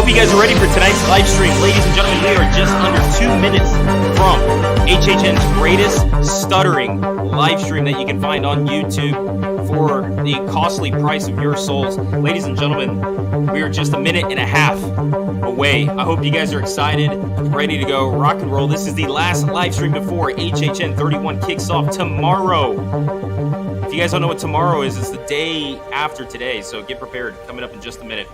hope you guys are ready for tonight's live stream. Ladies and gentlemen, we are just under 2 minutes from HHN's greatest stuttering live stream that you can find on YouTube for the costly price of your souls. Ladies and gentlemen, we are just a minute and a half away. I hope you guys are excited, ready to go, rock and roll. This is the last live stream before HHN 31 kicks off tomorrow. If you guys don't know what tomorrow is, it's the day after today, so get prepared. Coming up in just a minute.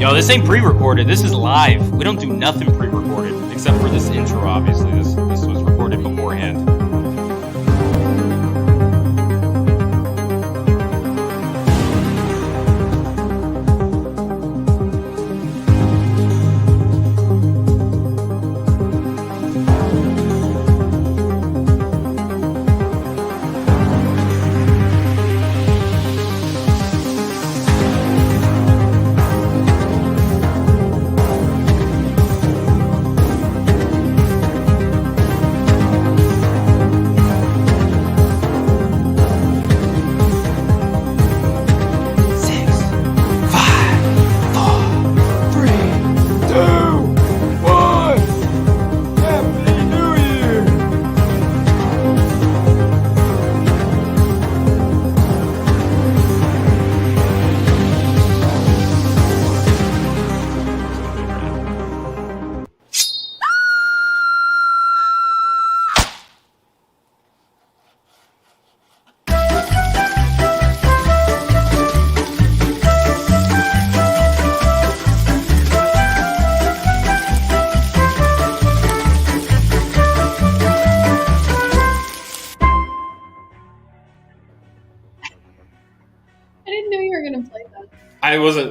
Yo, this ain't pre-recorded. This is live. We don't do nothing pre-recorded except for this intro, obviously. This was recorded beforehand.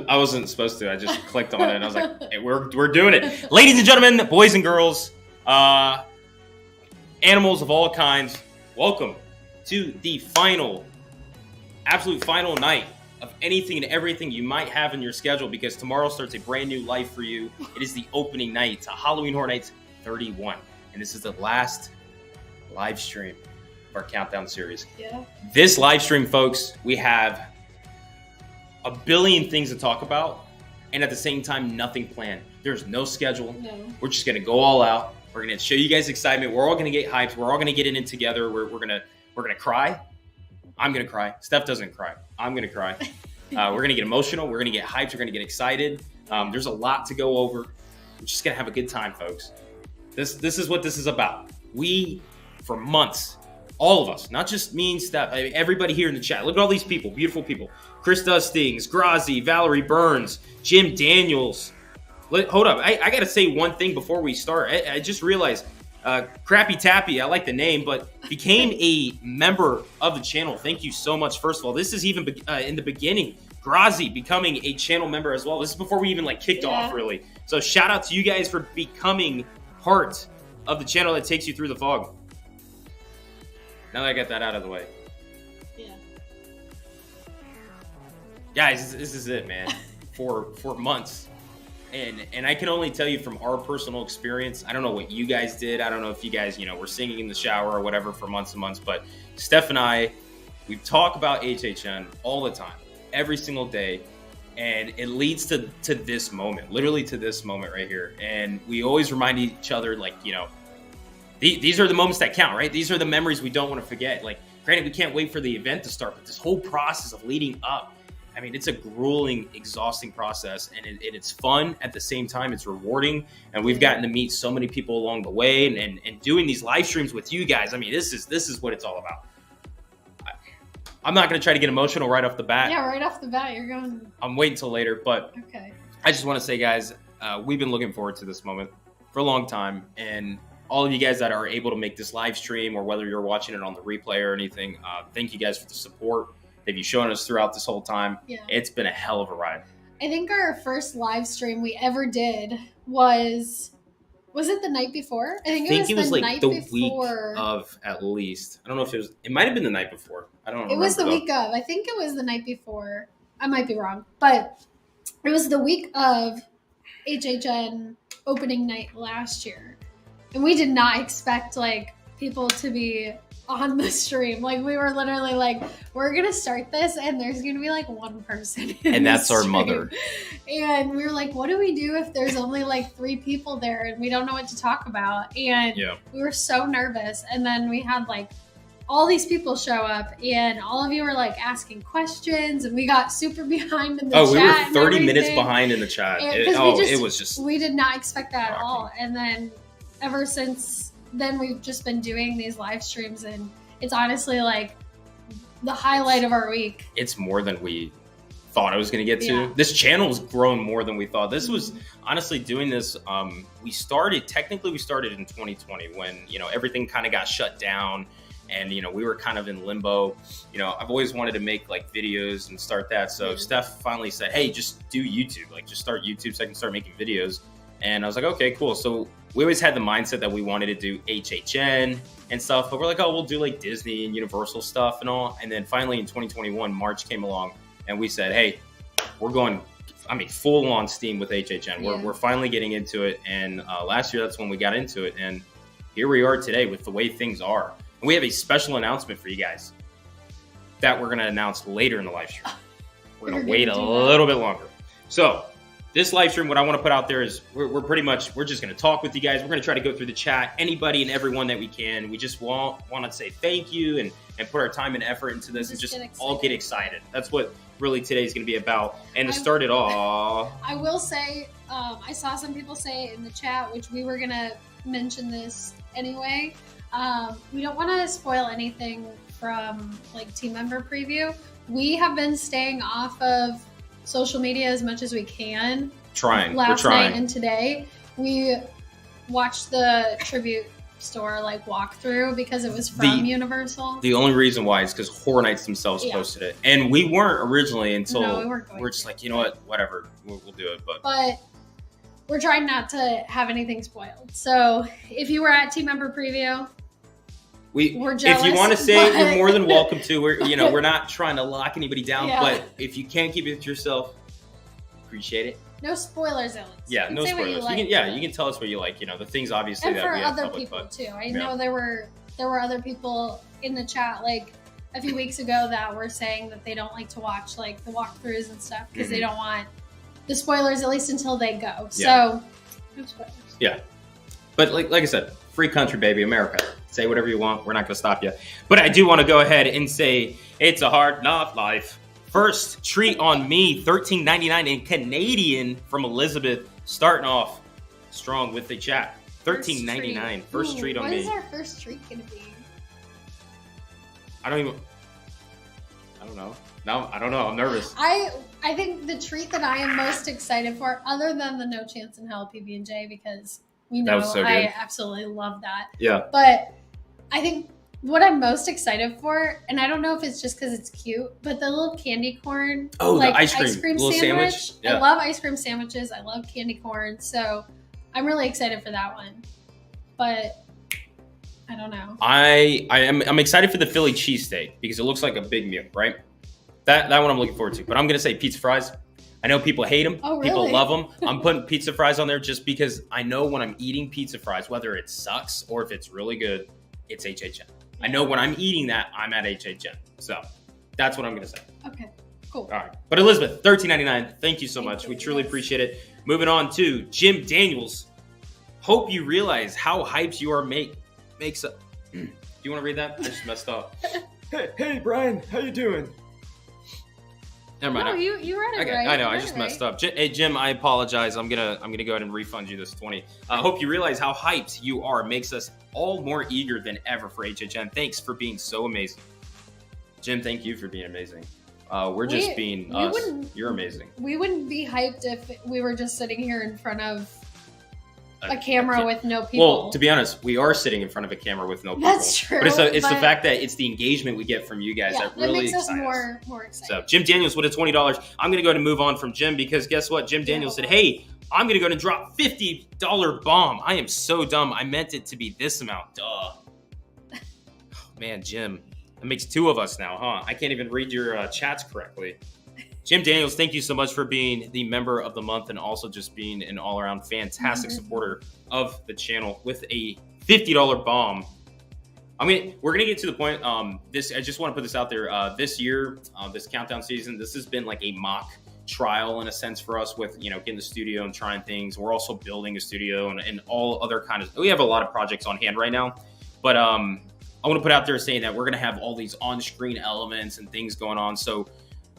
I wasn't supposed to. I just clicked on it and I was like, hey, we're doing it. Ladies and gentlemen, boys and girls, animals of all kinds, welcome to the absolute final night of anything and everything you might have in your schedule, because tomorrow starts a brand new life for you. It is the opening night to Halloween Horror Nights 31. And this is the last live stream of our countdown series. Yeah. This live stream, folks, we have a billion things to talk about, and at the same time, nothing planned. There's no schedule. No. We're just gonna go all out. We're gonna show you guys excitement. We're all gonna get hyped. We're all gonna get in it together. We're gonna cry. I'm gonna cry. Steph doesn't cry. I'm gonna cry. We're gonna get emotional. We're gonna get hyped. We're gonna get excited. There's a lot to go over. We're just gonna have a good time, folks. This is what this is about. We, for months, all of us, not just me and Steph, everybody here in the chat. Look at all these people, beautiful people. Chris Does Things, Grazi, Valerie Burns, Jim Daniels. Hold up, I got to say one thing before we start. I just realized Crappy Tappy, I like the name, but became a member of the channel. Thank you so much. First of all, this is even in the beginning. Grazi becoming a channel member as well. This is before we even kicked off, really. So shout out to you guys for becoming part of the channel that takes you through the fog. Now that I got that out of the way. Yeah. Guys, this is it, man. for months. And I can only tell you from our personal experience, I don't know what you guys did. I don't know if you guys, were singing in the shower or whatever for months and months, but Steph and I, we talk about HHN all the time, every single day. And it leads to this moment, literally to this moment right here. And we always remind each other, these are the moments that count, right? These are the memories we don't want to forget. Granted, we can't wait for the event to start, but this whole process of leading up, I mean, it's a grueling, exhausting process, and it's fun at the same time. It's rewarding, and we've gotten to meet so many people along the way, and doing these live streams with you guys. I mean, this is what it's all about. I'm not going to try to get emotional right off the bat. Yeah, right off the bat, you're going. I'm waiting till later, but okay. I just want to say, guys, we've been looking forward to this moment for a long time, and all of you guys that are able to make this live stream, or whether you're watching it on the replay or anything, thank you guys for the support that you've shown us throughout this whole time. Yeah. It's been a hell of a ride. I think our first live stream we ever did was it the night before? I think it was the like night the before. week of, at least. I don't know if it might have been the night before. I don't remember. It was the week of. I think it was the night before. I might be wrong, but it was the week of HHN opening night last year. And we did not expect like people to be on the stream. Like we were literally like, we're gonna start this and there's gonna be like one person and that's our mother. And we were like, what do we do if there's only like 3 people there and we don't know what to talk about? And we were so nervous. And then we had like all these people show up and all of you were like asking questions and we got super behind in the chat. Oh, we were 30 minutes behind in the chat. It was just, we did not expect that at all. And then ever since then, we've just been doing these live streams, and it's honestly like the highlight of our week. It's more than we thought I was going to get to. Yeah. This channel's grown more than we thought. This was honestly doing this. We started in 2020 when, everything kind of got shut down and, we were kind of in limbo. I've always wanted to make like videos and start that. So Steph finally said, hey, just do YouTube, like just start YouTube so I can start making videos. And I was like, okay, cool. So we always had the mindset that we wanted to do HHN and stuff, but we're like, oh, we'll do like Disney and Universal stuff and all. And then finally in 2021, March came along and we said, hey, we're going, full on steam with HHN. We're finally getting into it. And last year, that's when we got into it. And here we are today with the way things are. And we have a special announcement for you guys that we're going to announce later in the live stream. We're going to wait a little bit longer. So this live stream, what I want to put out there is we're just going to talk with you guys. We're going to try to go through the chat, anybody and everyone that we can. We just want to say thank you and put our time and effort into this and just all get excited. That's what really today is going to be about. And to start it off, I will say, I saw some people say in the chat, which we were going to mention this anyway. We don't want to spoil anything from like team member preview. We have been staying off of social media as much as we can. Last night and today we watched the tribute store like walkthrough because it was from Universal. The only reason why is because Horror Nights themselves posted it, and we weren't originally until we're just like, you know what, whatever, we'll do it. But we're trying not to have anything spoiled. So if you were at team member preview, we're jealous, if you want to say, you're more than welcome to. We're not trying to lock anybody down, but if you can't keep it to yourself, appreciate it. No spoilers, at least. Yeah, no spoilers. You can tell us what you like. The things obviously and that for we have other public, people too. I know there were other people in the chat like a few weeks ago that were saying that they don't like to watch like the walkthroughs and stuff because they don't want the spoilers, at least until they go. So no spoilers. Yeah, but like I said, free country, baby, America. Say whatever you want. We're not going to stop you. But I do want to go ahead and say it's a hard knock life. First treat on me, $13.99 in Canadian from Elizabeth, starting off strong with the chat. $13.99. First treat on me. What is our first treat going to be? I don't know. No, I don't know. I'm nervous. I think the treat that I am most excited for, other than the No Chance in Hell PB&J, because I absolutely love that. Yeah. But I think what I'm most excited for, and I don't know if it's just because it's cute, but the little candy corn, the ice cream sandwich. Yeah. I love ice cream sandwiches. I love candy corn, so I'm really excited for that one. But I don't know. I'm excited for the Philly cheesesteak because it looks like a big meal, right? That one I'm looking forward to. But I'm gonna say pizza fries. I know people hate them. Oh, really? People love them. I'm putting pizza fries on there just because I know when I'm eating pizza fries, whether it sucks or if it's really good, it's HHN. I know when I'm eating that, I'm at HHN. So that's what I'm going to say. Okay, cool. All right. But Elizabeth, $13.99. Thank you so much. We truly appreciate it. Moving on to Jim Daniels. Hope you realize how hyped you are makes up. Do you want to read that? I just messed up. Hey, Brian. How you doing? Never mind. No, you read it right. I know. I just messed up. Hey, Jim, I apologize. I'm gonna go ahead and refund you this 20. Hope you realize how hyped you are. Makes us all more eager than ever for HHN. Thanks for being so amazing. Jim, thank you for being amazing. We're just being us. You're amazing. We wouldn't be hyped if we were just sitting here in front of a camera with no people. Well, to be honest, we are sitting in front of a camera with no people. That's true. But it's the fact that it's the engagement we get from you guys that really makes us excites more excited. So Jim Daniels with a $20. I'm going to go ahead and move on from Jim because guess what? Jim Daniels said, hey, I'm going to go and drop $50 bomb. I am so dumb. I meant it to be this amount. Duh. Oh, man, Jim. That makes two of us now, huh? I can't even read your chats correctly. Jim Daniels, thank you so much for being the member of the month and also just being an all-around fantastic supporter of the channel with a $50 bomb. We're gonna get to the point. I just want to put this out there. This year, this countdown season, this has been like a mock trial in a sense for us with getting the studio and trying things. We're also building a studio and all other kind of. We have a lot of projects on hand right now, but I want to put out there saying that we're gonna have all these on-screen elements and things going on. So.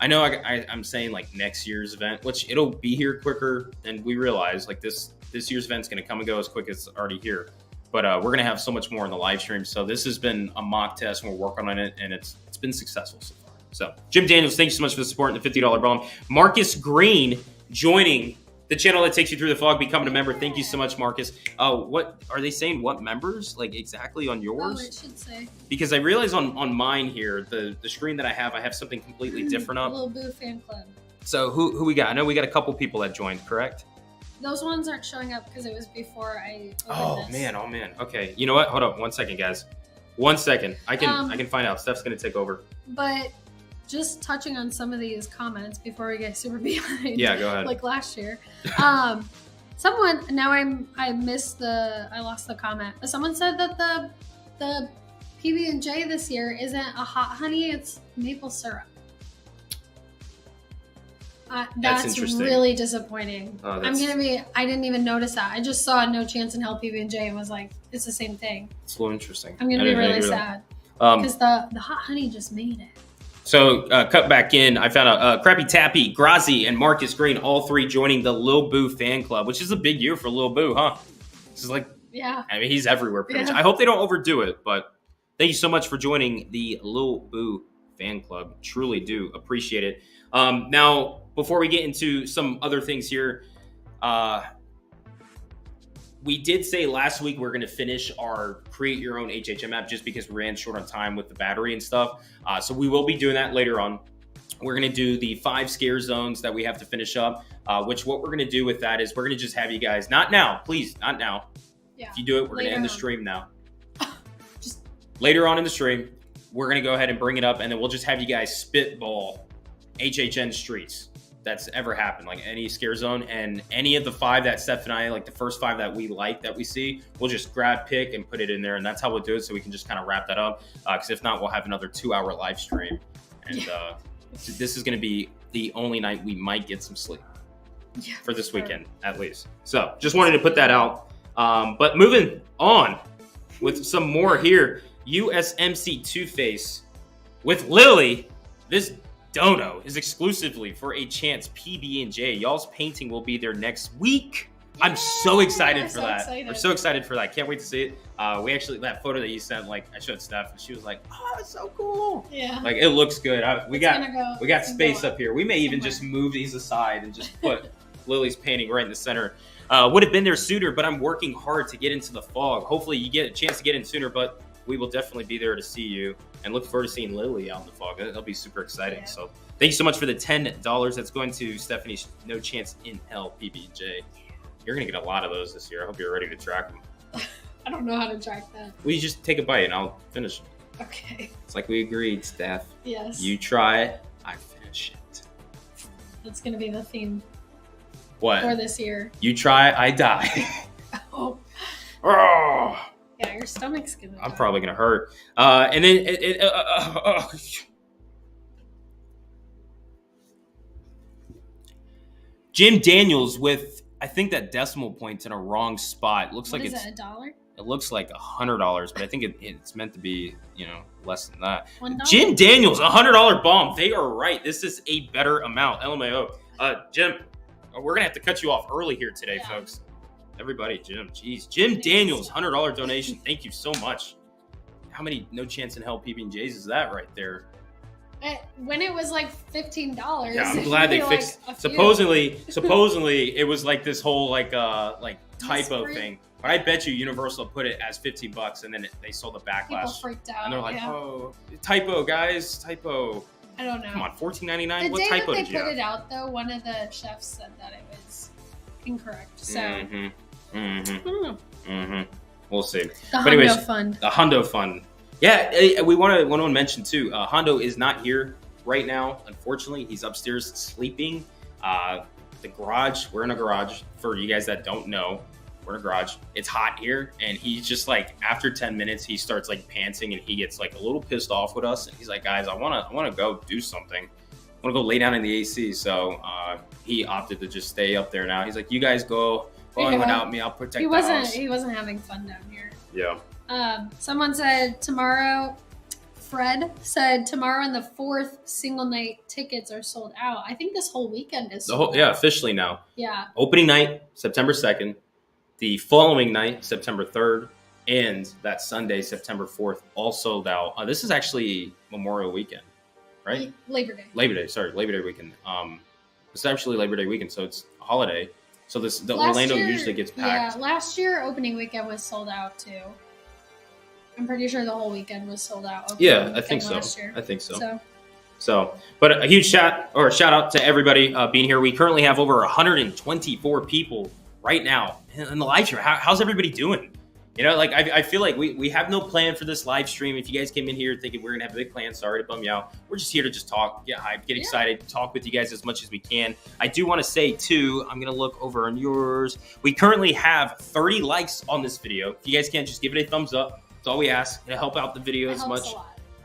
I know I'm saying like next year's event, which it'll be here quicker than we realize. Like this year's event's going to come and go as quick as it's already here. But we're going to have so much more in the live stream. So this has been a mock test and we're working on it and it's been successful so far. So Jim Daniels, thank you so much for the support and the $50 bomb. Marcus Green joining the channel that takes you through the fog, becoming a member. Thank you so much, Marcus. What are they saying? What members like exactly on yours? Oh, it should say. Because I realize on mine here, the screen that I have something completely different up. Little Boo fan club. So who we got? I know we got a couple people that joined, correct? Those ones aren't showing up because it was before I opened Oh this. man. Okay. You know what? Hold up 1 second, guys. 1 second. I can find out. Steph's gonna take over. But just touching on some of these comments before we get super behind. Yeah, go ahead. Like last year. Someone I lost the comment. But someone said that the PB&J this year isn't a hot honey, it's maple syrup. That's interesting. really disappointing. Oh, I didn't even notice that. I just saw No Chance in Hell PB&J and was like, it's the same thing. It's a little interesting. I'm gonna be really sad. Because the hot honey just made it. So cut back in. I found out Crappy Tappy, Grazi, and Marcus Green, all three joining the Lil Boo fan club, which is a big year for Lil Boo, huh? This is like, I mean, he's everywhere pretty much. I hope they don't overdo it, but thank you so much for joining the Lil Boo fan club. Truly do appreciate it. Now, before we get into some other things here, we did say last week we're going to finish our create your own HHM app just because we ran short on time with the battery and stuff. So we will be doing that later on. We're going to do the 5 scare zones that we have to finish up, which what we're going to do with that is we're going to just have you guys, not now, please, not now. Yeah. If you do it, we're going to end the stream now. Just later on in the stream, we're going to go ahead and bring it up and then we'll just have you guys spitball HHN streets that's ever happened, like any scare zone, and any of the 5 that Steph and I, like the first 5 that we like, that we see, we'll just grab, pick, and put it in there, and that's how we'll do it, so we can just kind of wrap that up, because if not, we'll have another 2-hour live stream, and this is going to be the only night we might get some sleep for this weekend, at least. So, just wanted to put that out, but moving on with some more here, USMC Two-Face with Lily, this dono is exclusively for a chance PB&J. Y'all's painting will be there next week. Yeah, I'm so excited for that. I'm so excited for that. Can't wait to see it. We actually, that photo that you sent, like I showed Steph and she was like, oh, it's so cool. Yeah. Like it looks good. We got space up here. We may even just move these aside and just put Lily's painting right in the center. Would have been there sooner, but I'm working hard to get into the fog. Hopefully you get a chance to get in sooner, but we will definitely be there to see you and look forward to seeing Lily out in the fog. That'll be super exciting. Yeah. So thank you so much for the $10. That's going to Stephanie's No Chance in Hell PB&J. You're going to get a lot of those this year. I hope you're ready to track them. I don't know how to track that. Well, you just take a bite and I'll finish them. Okay. It's like we agreed, Steph. Yes. You try it, I finish it. That's going to be the theme. What? For this year. You try, I die. Oh. Oh. Yeah, your stomach's gonna. I'm probably gonna hurt. And then Jim Daniels with, I think that decimal point's in a wrong spot. It looks like it's $1. It looks like $100, but I think it's meant to be, less than that. $1. Jim Daniels, $100 bomb. They are right. This is a better amount. LMAO. Jim, we're gonna have to cut you off early here today, folks. Everybody, Jim, jeez. Jim Daniels, $100 donation. Thank you so much. How many No Chance in Hell PB&Js is that right there? When it was like $15. Yeah, I'm glad they fixed. Supposedly, it was like this whole like typo thing. But I bet you Universal put it as $15, and then they saw the backlash. People freaked out. And they're like, "Oh, typo, guys, typo." I don't know. Come on, $14.99. The What day typo that did they you put have? it out, though, one of the chefs said that it was incorrect. So, I don't know. We'll see. The But anyways, Hundo Fund. The Hundo Fund. Yeah, we want to mention too. Hondo is not here right now. Unfortunately, he's upstairs sleeping. The garage. We're in a garage. For you guys that don't know, we're in a garage. It's hot here, and he's just like after 10 minutes, he starts like panting, and he gets like a little pissed off with us. And he's like, "Guys, I wanna go do something. I wanna go lay down in the AC." So he opted to just stay up there now. He's like, "You guys go on without me. I'll protect the house." He wasn't having fun down here. Yeah. Someone said tomorrow. Fred said tomorrow and the 4th single night tickets are sold out. I think this whole weekend is sold out. Yeah, officially now. Yeah. Opening night, September 2nd. The following night, September 3rd. And that Sunday, September 4th, all sold out. This is actually Memorial Weekend, right? Labor Day. Labor Day weekend. It's actually Labor Day weekend, so it's a holiday. So Orlando usually gets packed. Yeah, last year opening weekend was sold out too. I'm pretty sure the whole weekend was sold out. Yeah, I think so. I think so. So, but a huge shout out to everybody being here. We currently have over 124 people right now in the live stream. How's everybody doing? You know, like I feel like we have no plan for this live stream. If you guys came in here thinking we're gonna have a big plan, sorry to bum you out. We're just here to just talk, get hyped, get excited, talk with you guys as much as we can. I do want to say too, I'm gonna look over on yours. We currently have 30 likes on this video. If you guys can, just give it a thumbs up. That's all we ask to help out the video as much.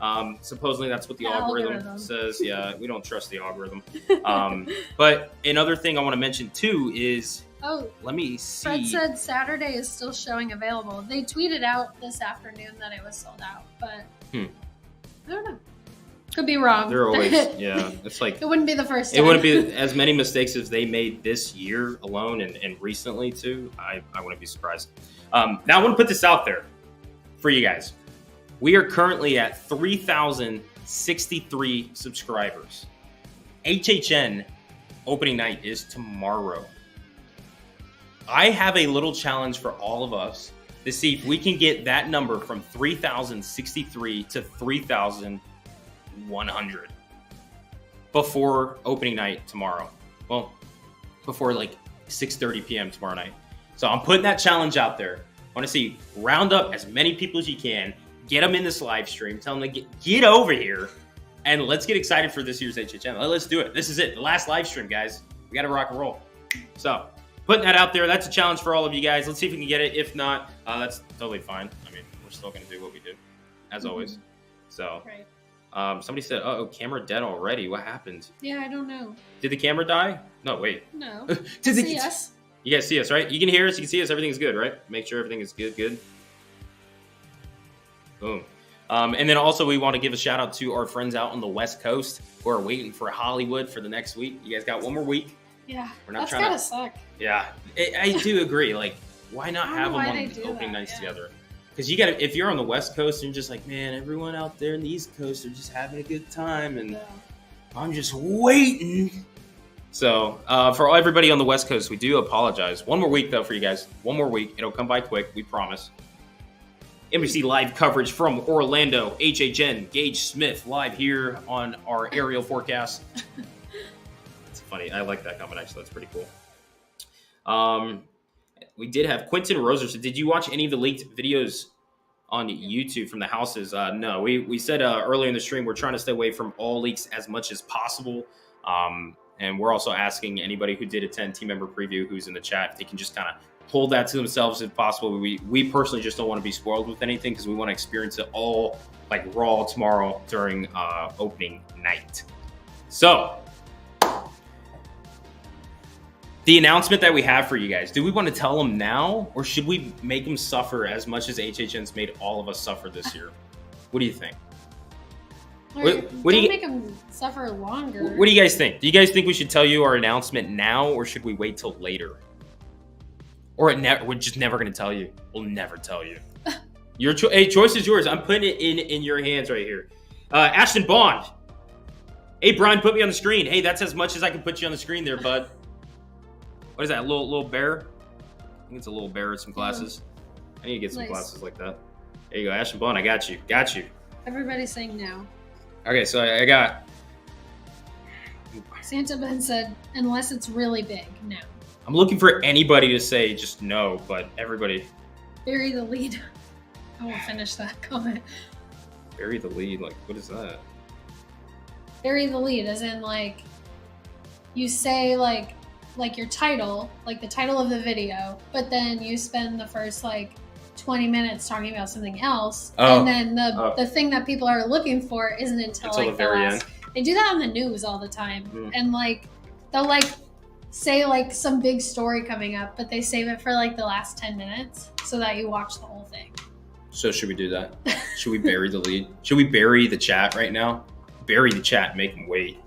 A lot. Supposedly that's what the algorithm says. Yeah, we don't trust the algorithm. But another thing I want to mention too is, let me see. Fred said Saturday is still showing available. They tweeted out this afternoon that it was sold out, but I don't know. Could be wrong. They're always, yeah. It's like it wouldn't be the first time. It wouldn't be as many mistakes as they made this year alone and recently too. I wouldn't be surprised. Now I want to put this out there for you guys. We are currently at 3,063 subscribers. HHN opening night is tomorrow. I have a little challenge for all of us to see if we can get that number from 3,063 to 3,100 before opening night tomorrow. Well, before like 6:30 p.m. tomorrow night. So I'm putting that challenge out there. I want to see round up as many people as you can, get them in this live stream, tell them to get over here, and let's get excited for this year's HHN. Let's do it. This is it. The last live stream, guys. We got to rock and roll. So putting that out there, that's a challenge for all of you guys. Let's see if we can get it. If not, that's totally fine. I mean, we're still going to do what we do, as always. So somebody said, uh-oh, camera dead already. What happened? Yeah, I don't know. Did the camera die? No, wait. No. See us? You guys see us, right? You can hear us. You can see us. Everything's good, right? Make sure everything is good. Boom. And then also we want to give a shout out to our friends out on the West Coast who are waiting for Hollywood for the next week. You guys got one more week. Yeah, we're not that's gotta suck. Yeah, I do agree. Like, why not have them on opening nights together? Because you got to, if you're on the West Coast, you're just like, man, everyone out there in the East Coast are just having a good time, and I'm just waiting. So for everybody on the West Coast, we do apologize. One more week though for you guys. One more week. It'll come by quick. We promise. NBC live coverage from Orlando. HHN, Gage Smith live here on our aerial forecast. It's funny. I like that comment, actually. That's pretty cool. We did have Quentin Roser. So did you watch any of the leaked videos on YouTube from the houses? No. We said earlier in the stream, we're trying to stay away from all leaks as much as possible. And we're also asking anybody who did attend team member preview who's in the chat if they can just kind of hold that to themselves if possible. We personally just don't want to be spoiled with anything because we want to experience it all like raw tomorrow during opening night. So the announcement that we have for you guys, do we want to tell them now or should we make them suffer as much as HHN's made all of us suffer this year? What do you think? What do you make them suffer longer? What do you guys think? Do you guys think we should tell you our announcement now or should we wait till later? Or we're just never going to tell you. We'll never tell you. Your choice is yours. I'm putting it in your hands right here. Ashton Bond. Hey, Brian, put me on the screen. Hey, that's as much as I can put you on the screen there, bud. What is that, a little bear? I think it's a little bear with some glasses. I need to get some glasses like that. There you go, Ashton Blunt. I got you. Got you. Everybody's saying no. Okay, so I got... Santa Ben said, unless it's really big, no. I'm looking for anybody to say just no, but everybody... Bury the lead. I won't finish that comment. Bury the lead? Like, what is that? Bury the lead, as in, like, you say, like your title, like the title of the video, but then you spend the first, like, 20 minutes talking about something else, and then the thing that people are looking for isn't until like, the very last. End. They do that on the news all the time, and, like, they'll, like, say, like, some big story coming up, but they save it for, like, the last 10 minutes so that you watch the whole thing. So should we do that? Should we bury the lead? Should we bury the chat right now? Bury the chat and make them wait.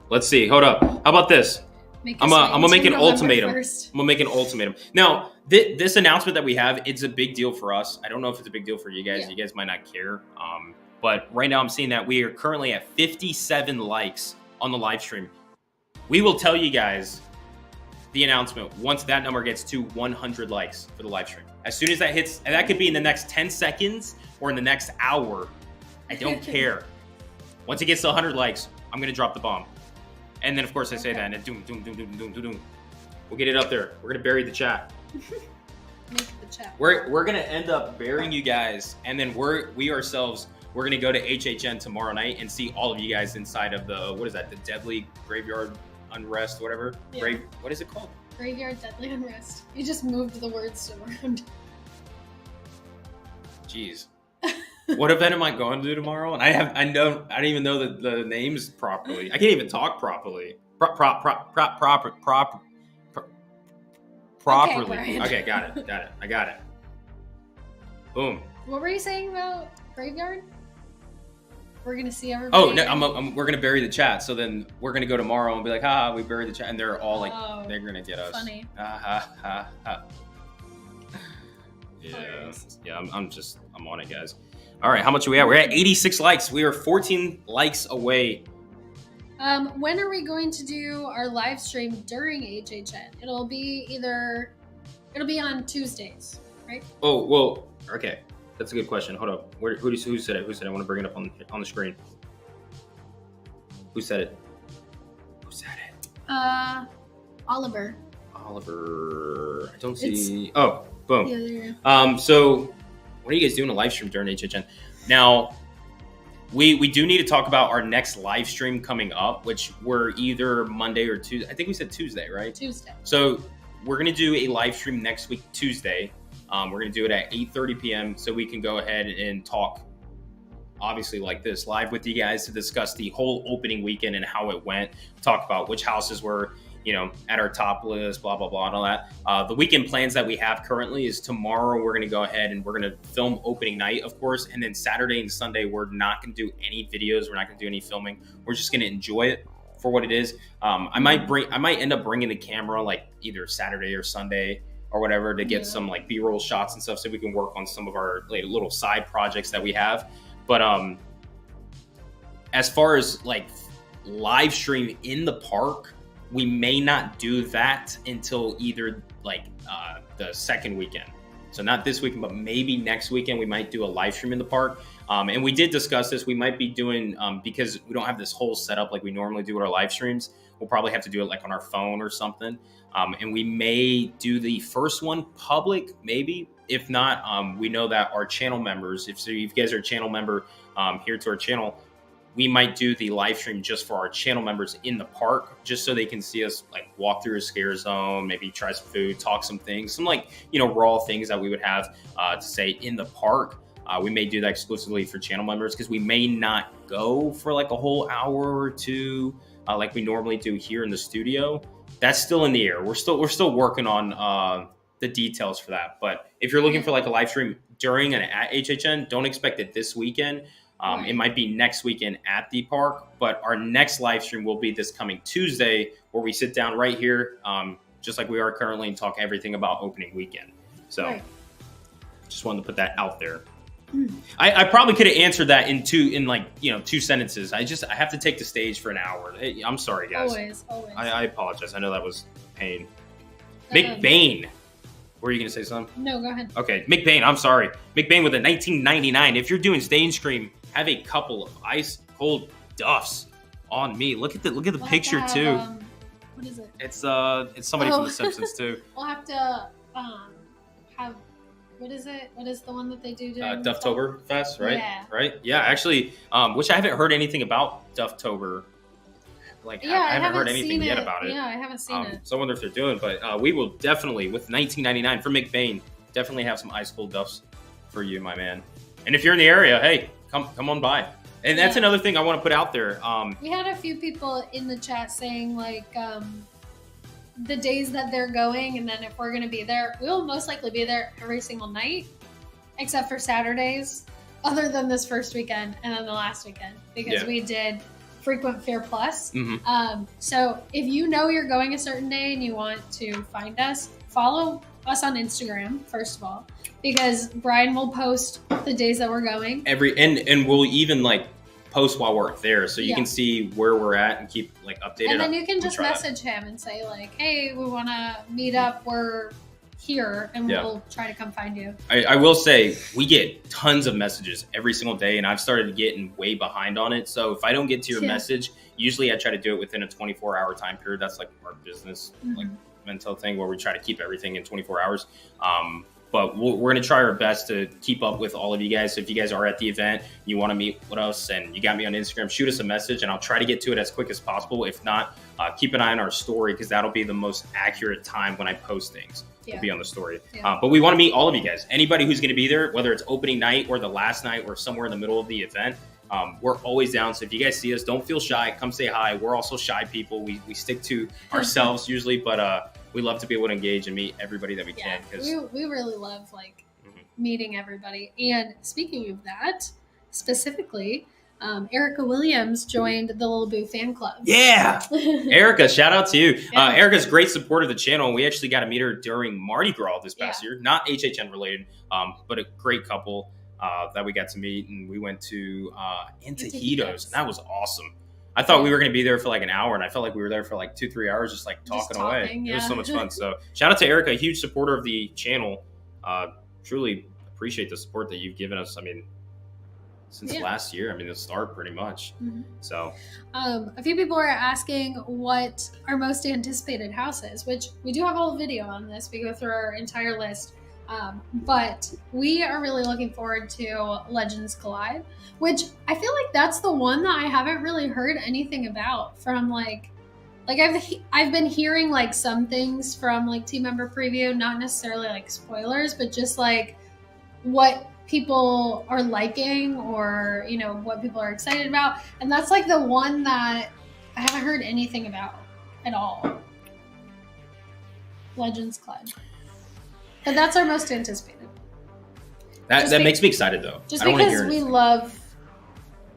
Let's see. Hold up. How about this? I'm gonna make an ultimatum. I'm gonna make an ultimatum. Now, this announcement that we have, it's a big deal for us. I don't know if it's a big deal for you guys. Yeah. You guys might not care. But right now I'm seeing that we are currently at 57 likes on the live stream. We will tell you guys the announcement once that number gets to 100 likes for the live stream. As soon as that hits, and that could be in the next 10 seconds or in the next hour. I don't care. Once it gets to 100 likes, I'm going to drop the bomb. And then, of course, I say that, and then doom, doom, doom, doom, doom, doom, doom. We'll get it up there. We're going to bury the chat. Make the chat. We're going to end up burying you guys, and then we ourselves, we're going to go to HHN tomorrow night and see all of you guys inside of the, what is that, the Deadly Graveyard Unrest, whatever? Yeah. What is it called? Graveyard Deadly Unrest. You just moved the words around. Jeez. What event am I going to do tomorrow? And I don't even know the names properly. I can't even talk properly. Properly. Okay, got it. I got it. Boom. What were you saying about Graveyard? We're gonna see everybody. Oh no, we're gonna bury the chat. So then we're gonna go tomorrow and be like, we buried the chat, and they're all like, they're gonna get us. Funny. Yeah. I'm on it, guys. All right, how much are we at? We're at 86 likes. We are 14 likes away. When are we going to do our live stream during HHN? It'll be on Tuesdays, right? Oh, well, okay. That's a good question. Hold up. Who said it? Who said it? I want to bring it up on the screen. Who said it? Oliver. I don't see. Oh, boom. Yeah, there you go. So what are you guys doing a live stream during HHN? Now, we do need to talk about our next live stream coming up, which we're either Monday or Tuesday. I think we said Tuesday, right? Tuesday. So we're going to do a live stream next week, Tuesday. We're going to do it at 8:30 p.m. so we can go ahead and talk, obviously like this, live with you guys to discuss the whole opening weekend and how it went. Talk about which houses were, at our top list, blah, blah, blah, and all that. The weekend plans that we have currently is tomorrow we're going to go ahead and we're going to film opening night, of course. And then Saturday and Sunday, we're not going to do any videos. We're not going to do any filming. We're just going to enjoy it for what it is. I might end up bringing the camera like either Saturday or Sunday or whatever to get some like B-roll shots and stuff so we can work on some of our like little side projects that we have. But as far as like live stream in the park, we may not do that until either like the second weekend. So not this weekend, but maybe next weekend we might do a live stream in the park. And we did discuss this. We might be doing, because we don't have this whole setup like we normally do with our live streams, we'll probably have to do it like on our phone or something. And we may do the first one public, maybe. If not, we know that our channel members, if you guys are a channel member here to our channel, we might do the live stream just for our channel members in the park, just so they can see us like walk through a scare zone, maybe try some food, talk some things, some like, raw things that we would have to say in the park. We may do that exclusively for channel members because we may not go for like a whole hour or two like we normally do here in the studio. That's still in the air. We're still working on the details for that. But if you're looking for like a live stream during and at HHN, don't expect it this weekend. It might be next weekend at the park, but our next live stream will be this coming Tuesday, where we sit down right here, just like we are currently, and talk everything about opening weekend. So just wanted to put that out there. I probably could have answered that in two sentences. I have to take the stage for an hour. Hey, I'm sorry, guys. Always. I apologize. I know that was pain. McBain. Were you going to say something? No, go ahead. Okay, McBain. I'm sorry. McBain with a 1999. If you're doing stage stream, have a couple of ice cold Duffs on me. Look at the picture too. What is it? It's somebody from The Simpsons too. We'll have to have. What is it? What is the one that they do during Dufftober Fest, right? Yeah. Right? Yeah, actually, which I haven't heard anything about Dufftober. Like, yeah, I haven't heard anything yet about it. Yeah, I haven't seen it. So I wonder if they're doing, but we will definitely, with 1999 for McBain, definitely have some ice cold Duffs for you, my man. And if you're in the area, hey, come on by. And that's another thing I want to put out there. We had a few people in the chat saying like the days that they're going, and then if we're going to be there, we'll most likely be there every single night, except for Saturdays, other than this first weekend and then the last weekend, because we did Frequent Fear Plus. Mm-hmm. So if you know you're going a certain day and you want to find us, follow us on Instagram, first of all, because Brian will post the days that we're going. And we'll even like post while we're there, so you can see where we're at and keep like updated. And then you can just message him and say like, hey, we want to meet up. We're here, and we'll try to come find you. I will say we get tons of messages every single day, and I've started getting way behind on it. So if I don't get to your message, usually I try to do it within a 24-hour time period. That's like our business like mental thing where we try to keep everything in 24 hours. But we're going to try our best to keep up with all of you guys. So if you guys are at the event, you want to meet with us and you got me on Instagram, shoot us a message and I'll try to get to it as quick as possible. If not, keep an eye on our story because that'll be the most accurate time when I post things. It'll be on the story. But we want to meet all of you guys. Anybody who's going to be there, whether it's opening night or the last night or somewhere in the middle of the event, we're always down. So if you guys see us, don't feel shy. Come say hi. We're also shy people. We stick to ourselves usually, but we love to be able to engage and meet everybody that we can. Because we really love like meeting everybody. And speaking of that, specifically, Erica Williams joined the Little Boo fan club. Yeah, Erica, shout out to you. Erica's a great support of the channel. We actually got to meet her during Mardi Gras this past year. Not HHN related, but a great couple that we got to meet. And we went to Antojitos, and that was awesome. I thought we were going to be there for like an hour, and I felt like we were there for like 2-3 hours just like talking away. It was so much fun. So shout out to Erica, a huge supporter of the channel. Truly appreciate the support that you've given us. I mean, since last year, I mean, the start pretty much. So a few people are asking what our most anticipated house is, which we do have a whole video on this. We go through our entire list. But we are really looking forward to Legends Collide, which I feel like that's the one that I haven't really heard anything about from like I've been hearing like some things from like team member preview, not necessarily like spoilers, but just like what people are liking or, you know, what people are excited about. And that's like the one that I haven't heard anything about at all. Legends Collide. But that's our most anticipated. That makes me excited though. Just because we love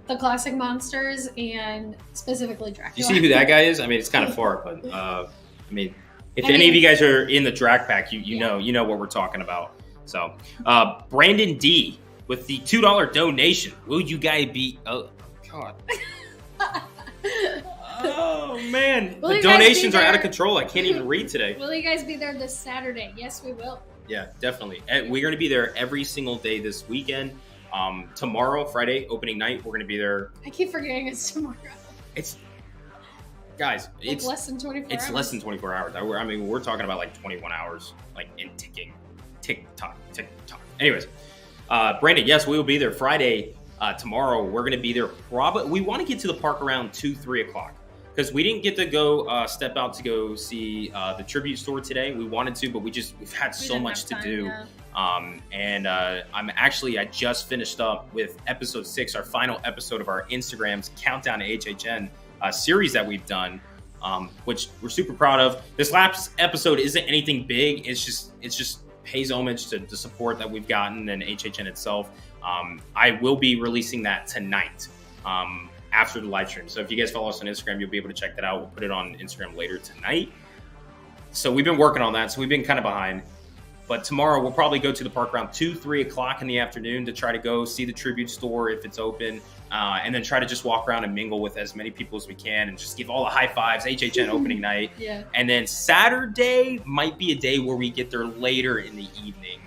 the classic monsters and specifically Dracula. You see who that guy is? I mean, it's kind of far, but I mean, if any of you guys are in the Drac Pack, you know what we're talking about. So, Brandon D with the $2 donation. Will you guys be? Oh God. Oh man, the donations are out of control. I can't even read today. Will you guys be there this Saturday? Yes, we will. Yeah, definitely. We're going to be there every single day this weekend. Tomorrow, Friday, opening night, we're going to be there. I keep forgetting it's tomorrow. It's less than 24 hours. It's less than 24 hours. I mean, we're talking about like 21 hours, like in ticking. Tick-tock. Anyways, Brandon, yes, we will be there Friday. Tomorrow, we're going to be there. We want to get to the park around 2-3 o'clock. Because we didn't get to go step out to go see the tribute store today. We wanted to, but we've had so much to do. Yeah. I just finished up with episode 6, our final episode of our Instagram's Countdown to HHN series that we've done, which we're super proud of. This last episode isn't anything big. It's just pays homage to the support that we've gotten and HHN itself. I will be releasing that tonight. After the live stream. So if you guys follow us on Instagram, you'll be able to check that out. We'll put it on Instagram later tonight. So we've been working on that. So we've been kind of behind. But tomorrow we'll probably go to the park around 2, 3 o'clock in the afternoon to try to go see the tribute store if it's open, and then try to just walk around and mingle with as many people as we can and just give all the high fives. HHN opening night. Yeah. And then Saturday might be a day where we get there later in the evening.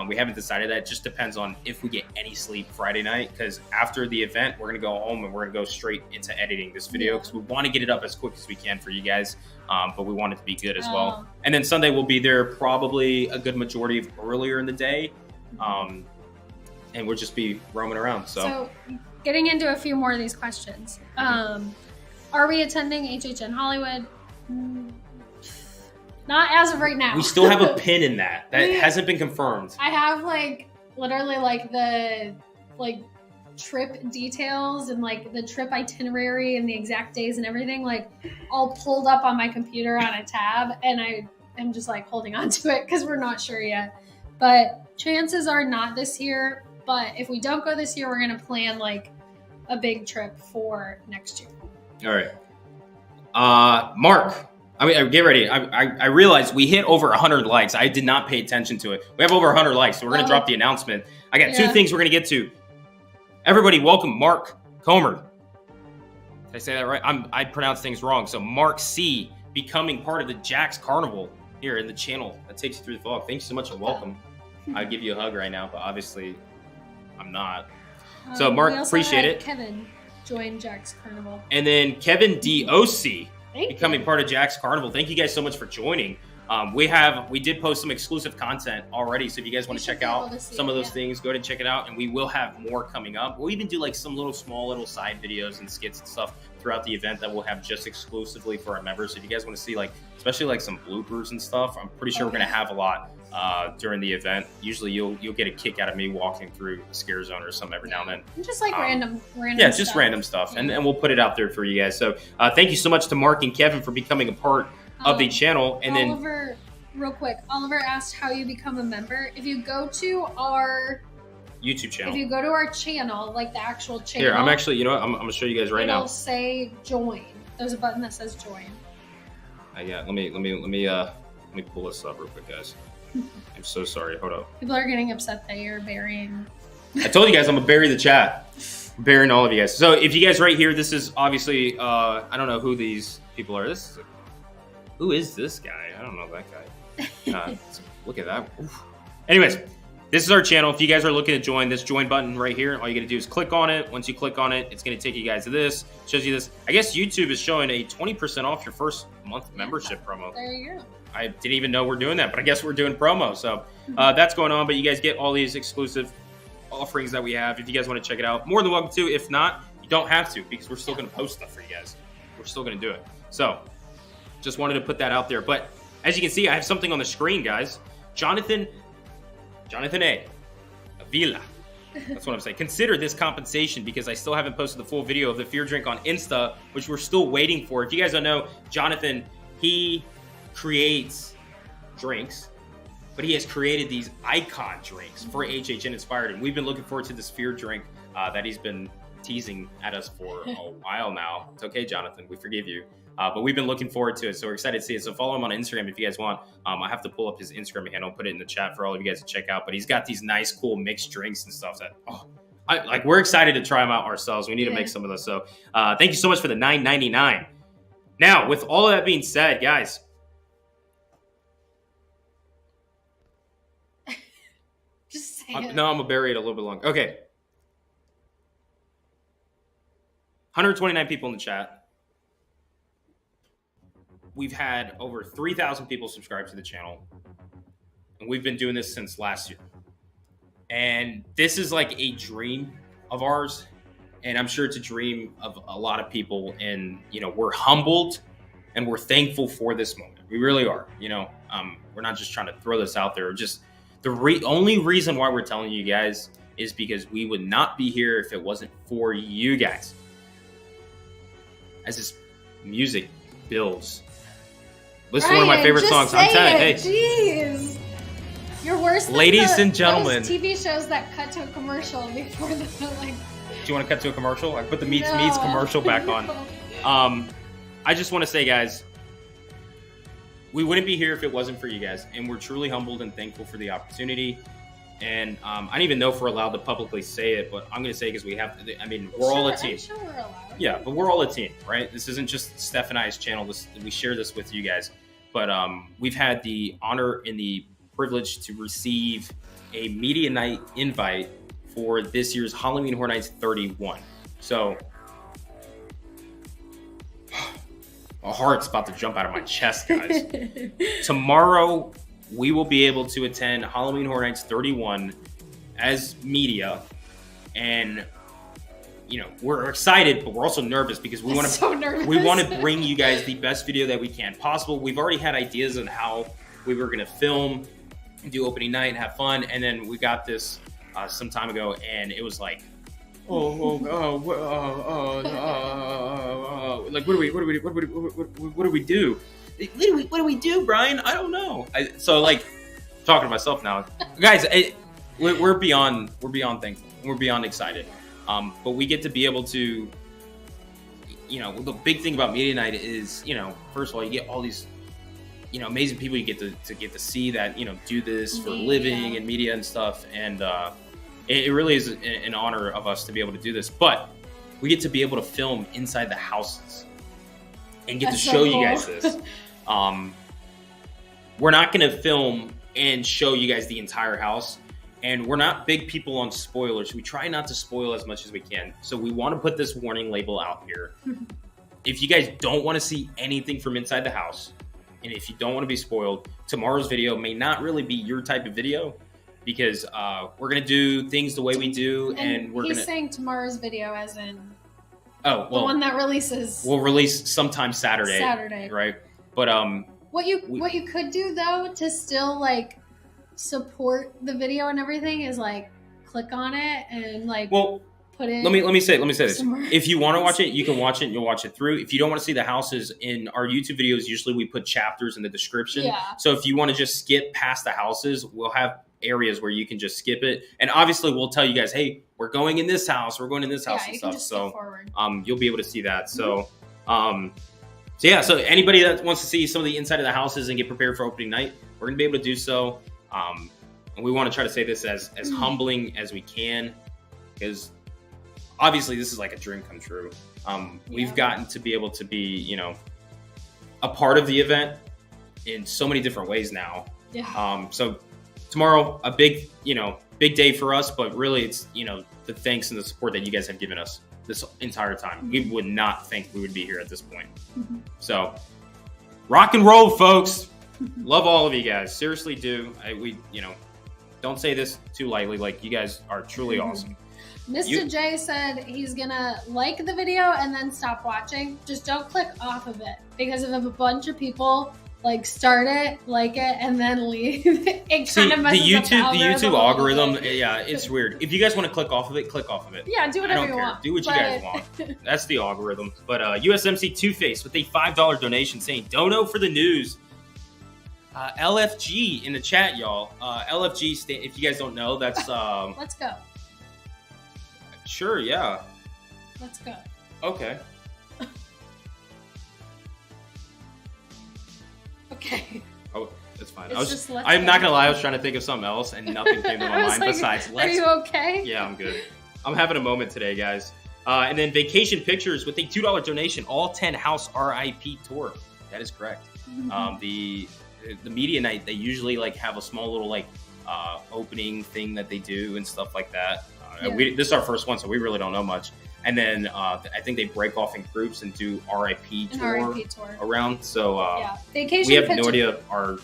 We haven't decided that. It just depends on if we get any sleep Friday night, because after the event, we're going to go home and we're going to go straight into editing this video because we want to get it up as quick as we can for you guys, but we want it to be good as well. And then Sunday, we'll be there probably a good majority of earlier in the day, and we'll just be roaming around. So getting into a few more of these questions. Are we attending HHN Hollywood? Not as of right now. We still have a pin in that. That hasn't been confirmed. I have literally the trip details and the trip itinerary and the exact days and everything all pulled up on my computer on a tab, and I am just holding on to it because we're not sure yet. But chances are not this year. But if we don't go this year, we're gonna plan a big trip for next year. All right. Mark. Get ready. I realized we hit over 100 likes. I did not pay attention to it. We have over 100 likes, so we're going to drop the announcement. I got 2 things we're going to get to. Everybody, welcome Mark Comer. Did I say that right? I pronounced things wrong. So Mark C. becoming part of the Jax Carnival here in the channel that takes you through the vlog. Thank you so much and welcome. I'd give you a hug right now, but obviously I'm not. So Mark, appreciate it. Kevin joined Jax Carnival. And then Kevin DOC. Becoming part of Jax Carnival. Thank you guys so much for joining. We did post some exclusive content already, so if you guys want to check out some of those things, go ahead and check it out, and we will have more coming up. We'll even do some small little side videos and skits and stuff throughout the event that we'll have just exclusively for our members. So if you guys want to see especially some bloopers and stuff, I'm pretty sure we're going to have a lot during the event. Usually you'll get a kick out of me walking through a scare zone or something every now and then. Just random yeah, just random stuff. And we'll put it out there for you guys. So thank you so much to Mark and Kevin for becoming a part of the channel. And Oliver, real quick, Oliver asked how you become a member. If you go to our YouTube channel, the actual channel. Here, I'm actually, you know what? I'm going to show you guys right now. It'll say join. There's a button that says join. Yeah, let me pull this up real quick, guys. I'm so sorry. Hold up. People are getting upset that you're burying. I told you guys I'm gonna bury the chat. I'm burying all of you guys. So if you guys right here, this is obviously I don't know who these people are. Who is this guy? I don't know that guy. Look at that. Oof. Anyways, this is our channel. If you guys are looking to join, this join button right here, all you gotta do is click on it. Once you click on it, it's gonna take you guys to this. Shows you this. I guess YouTube is showing a 20% off your first month membership promo. There you go. I didn't even know we're doing that, but I guess we're doing promo. So that's going on. But you guys get all these exclusive offerings that we have. If you guys want to check it out, more than welcome to. If not, you don't have to, because we're still going to post stuff for you guys. We're still going to do it. So just wanted to put that out there. But as you can see, I have something on the screen, guys. Jonathan A. Avila. That's what I'm saying. Consider this compensation, because I still haven't posted the full video of the Fear Drink on Insta, which we're still waiting for. If you guys don't know, Jonathan, he creates drinks, but he has created these icon drinks for HHN Inspired, and we've been looking forward to this Fear Drink that he's been teasing at us for a while now. It's okay, Jonathan, we forgive you, but we've been looking forward to it, so we're excited to see it. So follow him on Instagram if you guys want. I have to pull up his Instagram handle, put it in the chat for all of you guys to check out, but he's got these nice cool mixed drinks and stuff that we're excited to try them out ourselves. We need to make some of those. So thank you so much for the $9.99. Now, with all of that being said, guys, just say it. No, I'm gonna bury it a little bit longer. Okay. 129 people in the chat. We've had over 3,000 people subscribe to the channel, and we've been doing this since last year. And this is like a dream of ours, and I'm sure it's a dream of a lot of people. And we're humbled and we're thankful for this moment. We really are. We're not just trying to throw this out there. Just the only reason why we're telling you guys is because we would not be here if it wasn't for you guys. As this music builds. Listen to one of my favorite songs. I'm telling you, hey. Jeez. You're worse than ladies and gentlemen. Those TV shows that cut to a commercial before the Do you want to cut to a commercial? I put the Meets commercial back on. I just want to say, guys, we wouldn't be here if it wasn't for you guys, and we're truly humbled and thankful for the opportunity. And I don't even know if we're allowed to publicly say it, but I'm going to say because we have to. I mean, we're all a team. I'm sure we're allowed. Yeah, but we're all a team, right? This isn't just Steph and I's channel. We share this with you guys. But we've had the honor and the privilege to receive a media night invite for this year's Halloween Horror Nights 31. So my heart's about to jump out of my chest, guys. Tomorrow, we will be able to attend Halloween Horror Nights 31 as media. And, you know, we're excited, but we're also nervous because we want to bring you guys the best video that we can possible. We've already had ideas on how we were going to film and do opening night and have fun. And then we got this some time ago, and it was like, like, what do we do? What do we do, Brian? I don't know. So like, talking to myself now, guys. We're beyond thankful. We're beyond excited. But we get to be able to, you know, the big thing about media night is, you know, first of all, you get all these, you know, amazing people you get to see that, you know, do this for a living and media and stuff. And it really is an honor of us to be able to do this. But we get to be able to film inside the houses and get to show you guys this. We're not going to film and show you guys the entire house. And we're not big people on spoilers. We try not to spoil as much as we can. So we want to put this warning label out here. If you guys don't want to see anything from inside the house, and if you don't want to be spoiled, tomorrow's video may not really be your type of video, because we're going to do things the way we do. And we're he's saying tomorrow's video as in the one that releases. We'll release sometime Saturday. Right? But what you could do, though, to still, like, support the video and everything is, like, click on it and, like, put in. Let me say this. If you want to watch it, you can watch it and you'll watch it through. If you don't want to see the houses in our YouTube videos, usually we put chapters in the description. Yeah. So if you want to just skip past the houses, we'll have areas where you can just skip it. And obviously we'll tell you guys, hey, we're going in this house, we're going in this house and stuff. So you'll be able to see that. So so anybody that wants to see some of the inside of the houses and get prepared for opening night, we're gonna be able to do so. And we want to try to say this as humbling as we can, because obviously this is like a dream come true. We've gotten to be able to be, you know, a part of the event in so many different ways now. Yeah. So tomorrow, a big day for us, but really it's, you know, the thanks and the support that you guys have given us this entire time. We would not think we would be here at this point. So rock and roll, folks. Love all of you guys. Seriously do. We don't say this too lightly. Like, you guys are truly awesome. Mr. J said he's gonna like the video and then stop watching. Just don't click off of it, because if a bunch of people like start it, like it, and then leave, it kind of messes up the YouTube algorithm. Yeah, it's weird. If you guys want to click off of it, click off of it. Yeah, do whatever you want. Do what you guys want. That's the algorithm. But USMC Two-Face with a $5 donation saying, "Dono for the news." LFG in the chat, y'all. LFG, if you guys don't know, that's Let's go. Sure, yeah. Let's go. Okay. Okay. Oh, that's fine. I'm not gonna lie, I was trying to think of something else and nothing came to my mind besides let's. Are you okay? Yeah, I'm good. I'm having a moment today, guys. And then Vacation Pictures with a $2 donation, all 10 house RIP tour. That is correct. The media night, they usually like have a small little like opening thing that they do and stuff like that. This is our first one, so we really don't know much. And then I think they break off in groups and do RIP tour around. So Vacation we have picture. no idea our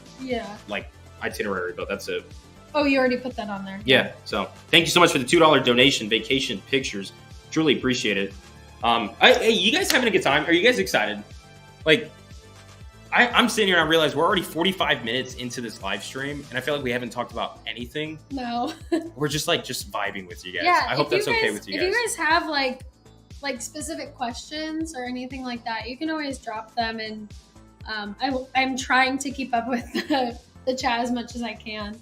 like itinerary, but that's it. Oh, you already put that on there. Yeah. So thank you so much for the $2 donation, Vacation Pictures. Truly appreciate it. Hey, you guys having a good time? Are you guys excited? Like, I'm sitting here and I realize we're already 45 minutes into this live stream, and I feel like we haven't talked about anything. No. We're just vibing with you guys. Yeah, I hope that's okay with you guys. If you guys have like specific questions or anything like that, you can always drop them, and I'm trying to keep up with the chat as much as I can.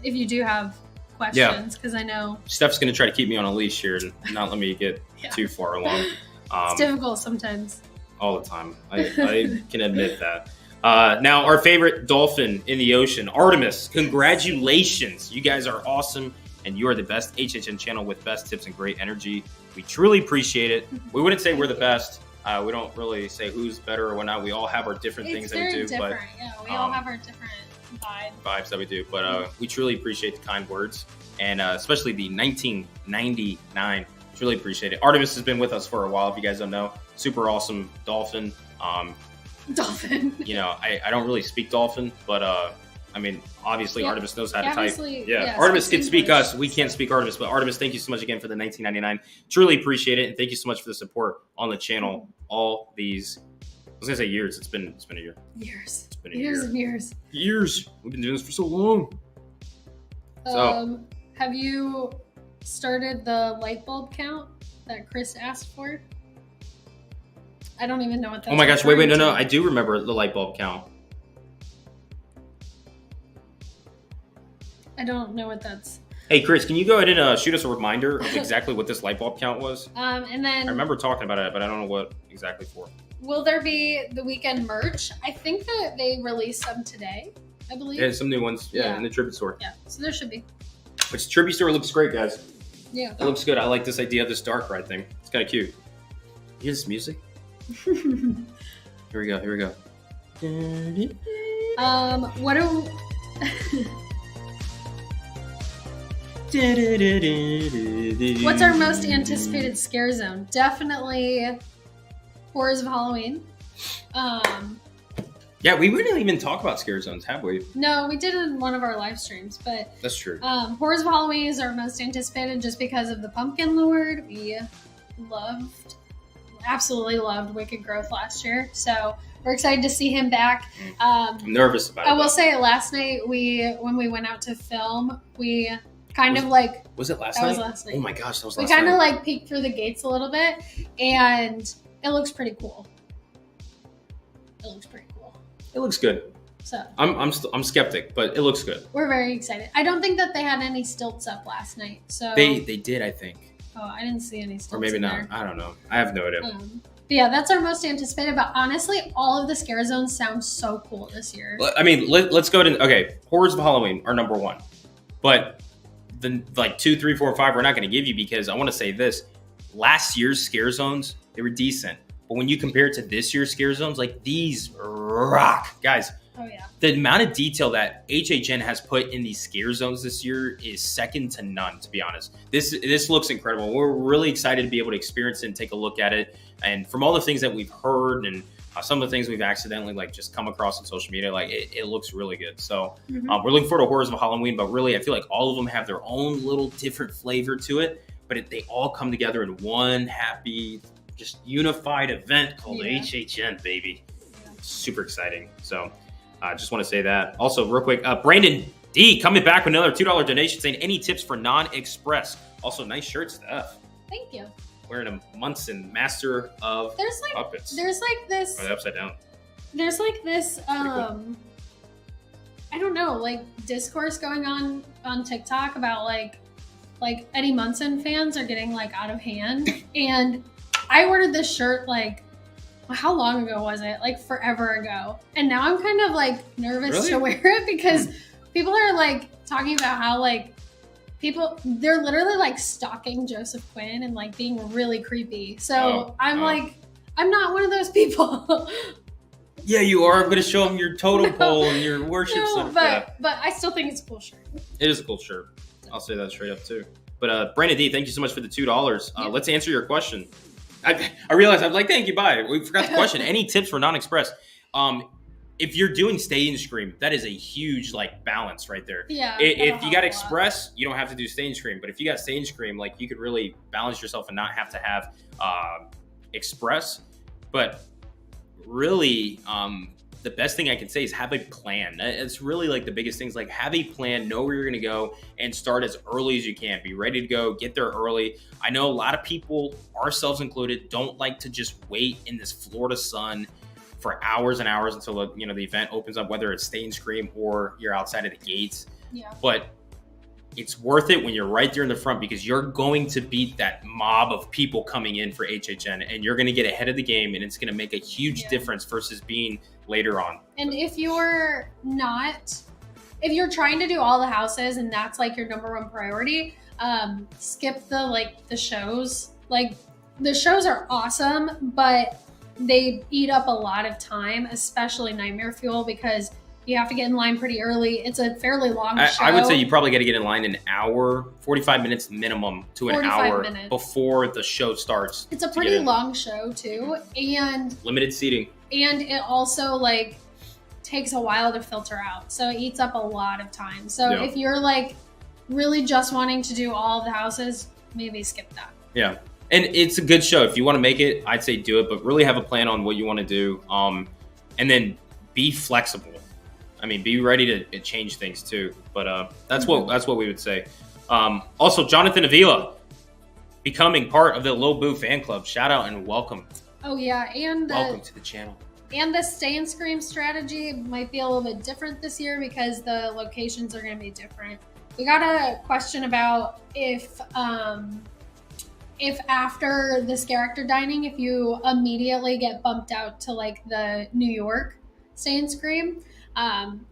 If you do have questions, because I know Steph's gonna try to keep me on a leash here and not let me get too far along. It's difficult sometimes. All the time. I can admit that. Now, our favorite dolphin in the ocean, Artemis. Congratulations. You guys are awesome, and you are the best HHN channel with best tips and great energy. We truly appreciate it. We wouldn't say we're the best. We don't really say who's better or whatnot. We all have our different things that we do. Different. But yeah, we all have our different vibes that we do. But we truly appreciate the kind words, and especially the 1999. Truly appreciate it. Artemis has been with us for a while, if you guys don't know. Super awesome dolphin. Dolphin. I don't really speak dolphin, but obviously Artemis knows how to type. Yeah, Artemis can speak us. We can't speak Artemis, but Artemis, thank you so much again for the 1999. Truly appreciate it, and thank you so much for the support on the channel all these. I was gonna say years. It's been a year. Years. It's been years and years. Years. We've been doing this for so long. Have you started the light bulb count that Chris asked for? I don't even know what that is. Oh my gosh, wait, no. I do remember the light bulb count. I don't know what that's. Hey, Chris, can you go ahead and shoot us a reminder of exactly what this light bulb count was? And then I remember talking about it, but I don't know what exactly for. Will there be the weekend merch? I think that they released some today, I believe. Yeah, some new ones. Yeah, in the Tribute Store. Yeah, so there should be. Which Tribute Store looks great, guys. Yeah. It looks good. I like this idea of this dark ride thing. It's kind of cute. You hear this music? Here we go. What do... What's our most anticipated scare zone? Definitely Horrors of Halloween. Yeah, we wouldn't even talk about scare zones, have we? No, we did in one of our live streams, but that's true. Horrors of Halloween is our most anticipated just because of the Pumpkin Lord. We absolutely loved Wicked Growth last year, so we're excited to see him back. I'm nervous about it. I will say last night when we went out to film, we kind of was it last night? That was last night. Oh my gosh, that was last night. We kind of peeked through the gates a little bit, and it looks pretty cool. It looks good. So I'm skeptic, but it looks good. We're very excited. I don't think that they had any stilts up last night. So they did, I think. Oh, I didn't see any stilts. Or maybe not. There. I don't know. I have no idea. But yeah, that's our most anticipated. But honestly, all of the scare zones sound so cool this year. I mean, let's go to Horrors of Halloween are number one, but the 2, 3, 4, 5 we're not going to give you because I want to say this: last year's scare zones, they were decent. But when you compare it to this year's scare zones, these rock, guys. Oh yeah. The amount of detail that HHN has put in these scare zones this year is second to none, to be honest. This looks incredible. We're really excited to be able to experience it and take a look at it. And from all the things that we've heard and some of the things we've accidentally just come across on social media, it looks really good. So we're looking forward to Horrors of Halloween, but really I feel like all of them have their own little different flavor to it, but they all come together in one happy, just unified event called HHN, baby. Yeah. Super exciting. So I just want to say that. Also, real quick, Brandon D coming back with another $2 donation saying, any tips for non-express? Also, nice shirt stuff. Thank you. Wearing a Munson Master of Puppets. There's this. Or the upside down. There's this, cool. I don't know, discourse going on TikTok about Eddie Munson fans are getting out of hand. And I ordered this shirt how long ago was it? Forever ago. And now I'm kind of nervous to wear it because people are talking about how they're literally stalking Joseph Quinn and being really creepy. So I'm not one of those people. Yeah, you are. I'm going to show them your totem pole and your worship center. But I still think it's a cool shirt. It is a cool shirt. I'll say that straight up too. But Brandon D, thank you so much for the $2. Let's answer your question. I realized I'm thank you, bye. We forgot the question. Any tips for non-express? If you're doing stay and scream, that is a huge balance right there. Yeah. If you got express, you don't have to do stay and scream. But if you got stay and scream, you could really balance yourself and not have to have express. But really, the best thing I can say is have a plan. It's really the biggest things. Have a plan, know where you're going to go, and start as early as you can. Be ready to go, get there early. I know a lot of people, ourselves included, don't like to just wait in this Florida sun for hours and hours until the event opens up, whether it's stay and scream or you're outside of the gates. Yeah. But it's worth it when you're right there in the front because you're going to beat that mob of people coming in for HHN and you're going to get ahead of the game and it's going to make a huge difference versus being later on. And if you're trying to do all the houses and that's like your number one priority, skip the shows. Like the shows are awesome, but they eat up a lot of time, especially Nightmare Fuel, because you have to get in line pretty early. It's a fairly long show. I would say you probably got to get in line an hour, 45 minutes minimum to an hour before the show starts. It's a pretty long show too, and limited seating. And it also like takes a while to filter out, so it eats up a lot of time. So if you're like really just wanting to do all of the houses, maybe skip that. Yeah, and it's a good show. If you want to make it, I'd say do it, but really have a plan on what you want to do, and then be flexible. I mean, be ready to change things too. But that's what we would say. Also, Jonathan Avila becoming part of the Lil Boo fan club. Shout out and welcome. Oh yeah, and welcome to the channel. And the Stay and Scream strategy might be a little bit different this year because the locations are going to be different. We got a question about if after this character dining, if you immediately get bumped out to like the New York Stay and Scream.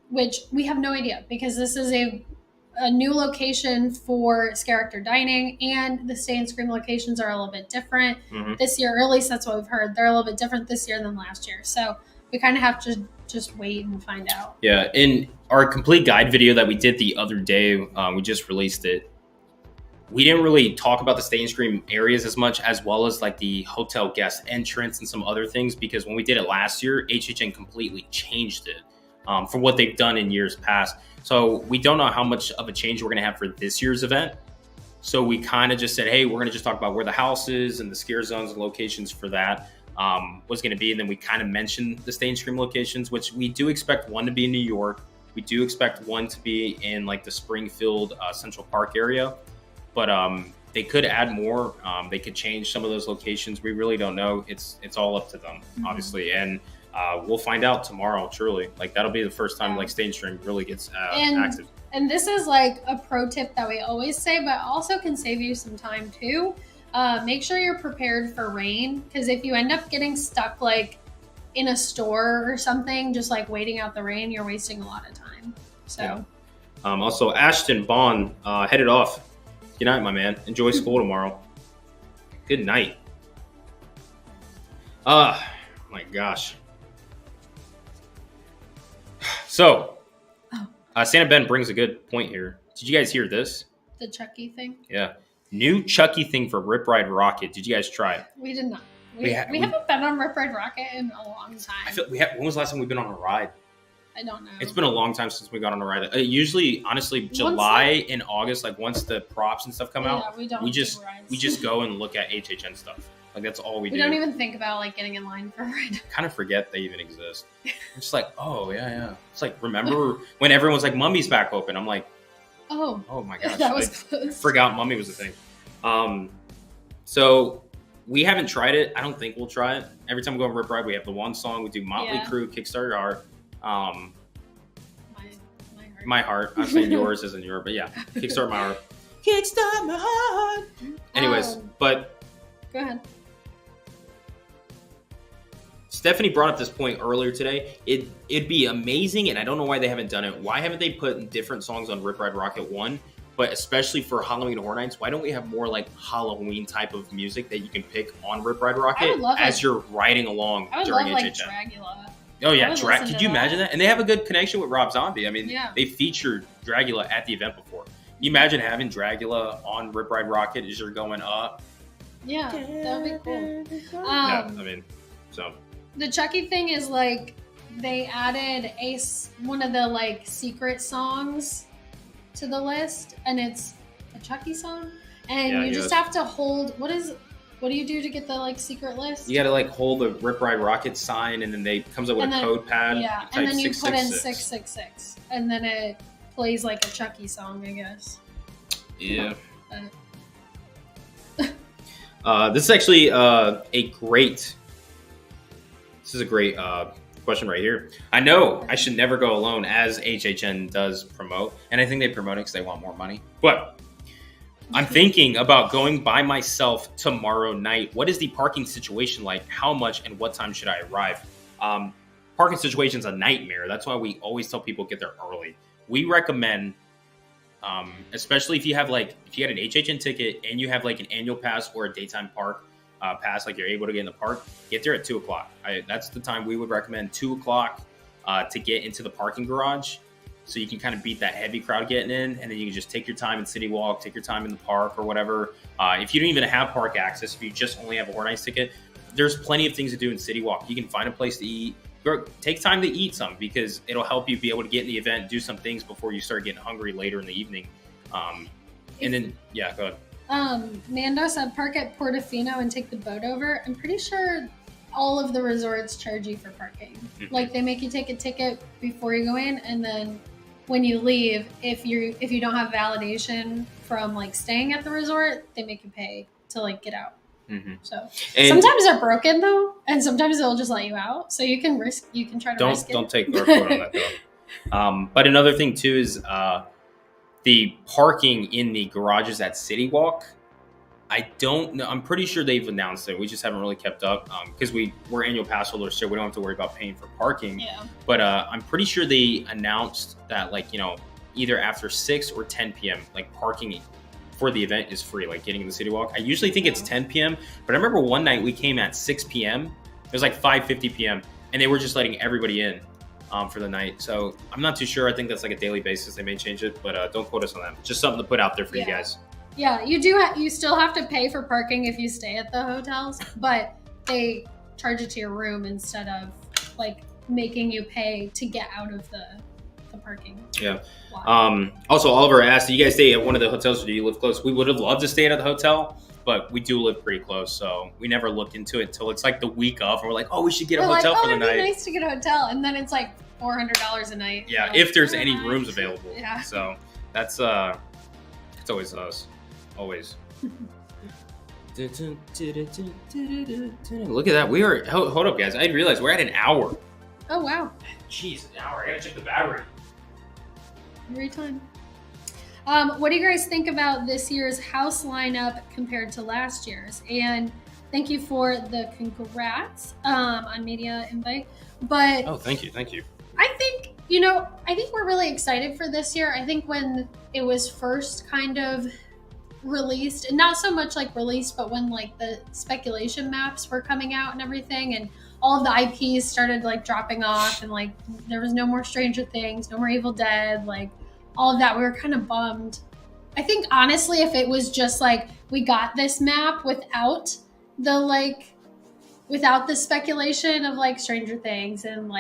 Which we have no idea because this is a new location for character dining and the Stay and Scream locations are a little bit different this year, or at least that's what we've heard. They're a little bit different this year than last year. So we kind of have to just wait and find out. Yeah. In our complete guide video that we did the other day, we just released it. We didn't really talk about the Stay and Scream areas as much, as well as like the hotel guest entrance and some other things, because when we did it last year, HHN completely changed it. From what they've done in years past. So we don't know how much of a change we're going to have for this year's event. So we kind of just said, hey, we're going to just talk about where the house is and the scare zones and locations for that was going to be. And then we kind of mentioned the Stay and Scream locations, which we do expect one to be in New York. We do expect one to be in like the Springfield Central Park area. But they could add more. They could change some of those locations. We really don't know. It's all up to them, obviously. And we'll find out tomorrow, truly. Like, that'll be the first time, like, Stay and Scream really gets active. And this is, like, a pro tip that we always say, but also can save you some time, too. Make sure you're prepared for rain, because if you end up getting stuck, like, in a store or something, just, like, waiting out the rain, you're wasting a lot of time. So. Yeah. Also, Ashton Bond headed off. Good night, my man. Enjoy school tomorrow. Good night. My gosh. So, Santa Ben brings a good point here. Did you guys hear this? The Chucky thing? Yeah. New Chucky thing for Rip Ride Rocket. Did you guys try it? We did not. We haven't been on Rip Ride Rocket in a long time. When was the last time we've been on a ride? I don't know. It's been a long time since we got on a ride. Usually, honestly, July and August, like once the props and stuff come out, we just go and look at HHN stuff. Like, that's all we do. We don't even think about, like, getting in line for a ride. Kind of forget they even exist. It's just like, oh, yeah. It's like, remember when everyone's like, Mummy's back open? I'm like, oh my gosh. That was close. Forgot Mummy was a thing. So we haven't tried it. I don't think we'll try it. Every time we go on Rip Ride, we have the one song. We do Motley Crue, Kickstart Your Heart. My heart. I'm saying yours isn't yours, but yeah. Kickstart My Heart. Kickstart My Heart. Anyways, but... Go ahead. Stephanie brought up this point earlier today. It'd be amazing, and I don't know why they haven't done it. Why haven't they put different songs on Rip Ride Rocket 1? But especially for Halloween Horror Nights, why don't we have more like Halloween type of music that you can pick on Rip Ride Rocket as you're riding along during HHN? Like Dragula. Oh yeah, could you imagine that? And they have a good connection with Rob Zombie. I mean, they featured Dragula at the event before. Can you imagine having Dragula on Rip Ride Rocket as you're going up? Yeah, that would be cool. Yeah, I mean, so... The Chucky thing is like they added one of the like secret songs to the list, and it's a Chucky song, and you just have to hold. What do you do to get the like secret list? You got to like hold the Rip Ride Rocket sign, and then they comes up with a code pad. Yeah, and then you put in 666, and then it plays like a Chucky song, I guess. Yeah. This is actually a great question right here. I know I should never go alone, as HHN does promote, and I think they promote it because they want more money. But I'm thinking about going by myself tomorrow night. What is the parking situation like? How much and what time should I arrive? Parking situation's a nightmare. That's why we always tell people get there early. We recommend, especially if you have if you had an HHN ticket and you have like an annual pass or a daytime park pass, like you're able to get in the park, get there at 2 o'clock. That's the time we would recommend, 2 o'clock to get into the parking garage. So you can kind of beat that heavy crowd getting in, and then you can just take your time in City Walk, take your time in the park or whatever. If you don't even have park access, if you just only have a Horror Nights ticket, there's plenty of things to do in City Walk. You can find a place to eat. Take time to eat some, because it'll help you be able to get in the event, do some things before you start getting hungry later in the evening. And then, yeah, go ahead. Nando said park at Portofino and take the boat over. I'm pretty sure all of the resorts charge you for parking. Mhm. Like they make you take a ticket before you go in, and then when you leave, if you don't have validation from like staying at the resort, they make you pay to like get out. Mm-hmm. So And sometimes they're broken though, and sometimes they'll just let you out. So you can try to risk it. don't take our quote on that though. But another thing too is the parking in the garages at City Walk. I don't know. I'm pretty sure they've announced it. We just haven't really kept up because we're annual pass holders, so we don't have to worry about paying for parking. Yeah. But I'm pretty sure they announced that either after 6 or 10 p.m. like parking for the event is free, like getting in the City Walk. I usually think it's 10 p.m. But I remember one night we came at 6 p.m. It was like 5:50 p.m. and they were just letting everybody in for the night. So I'm not too sure. I think that's like a daily basis. They may change it, but don't quote us on that. Just something to put out there for you guys. Yeah, you do. You still have to pay for parking if you stay at the hotels, but they charge it to your room instead of like making you pay to get out of the parking. Yeah. Lot. Also, Oliver asked, do you guys stay at one of the hotels or do you live close? We would have loved to stay at the hotel, but we do live pretty close, so we never looked into it until it's like the week of, and we're like, oh, we should get a hotel for the it'd night. be nice to get a hotel, and then it's like $400 a night. Yeah, So, if there's oh, any nice. rooms available. Yeah. So that's it's always us. Always. Look at that. We are hold up, guys. I didn't realize we're at an hour. Oh wow. Jeez, an hour. I gotta check the battery. Every time. What do you guys think about this year's house lineup compared to last year's? And thank you for the congrats on media invite. But Oh, thank you. I think we're really excited for this year. I think when it was first kind of released, and not so much like released, but when like the speculation maps were coming out and everything, and all of the IPs started like dropping off, and like there was no more Stranger Things, no more Evil Dead, like all of that, we were kind of bummed. I think honestly, if it was just like we got this map without the speculation of like Stranger Things and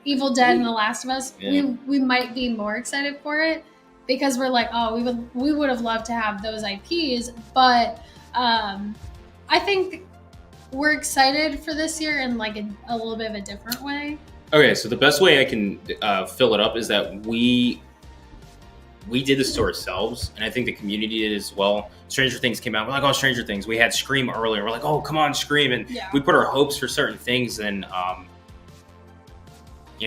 Evil Dead and The Last of Us, we might be more excited for it, because we're like, oh, we would have loved to have those IPs, but I think we're excited for this year in like a little bit of a different way. Okay, so the best way I can fill it up is that we did this to ourselves, and I think the community did as well. Stranger Things came out. We're like, oh, Stranger Things. We had Scream earlier. We're like, oh, come on, Scream. And we put our hopes for certain things, and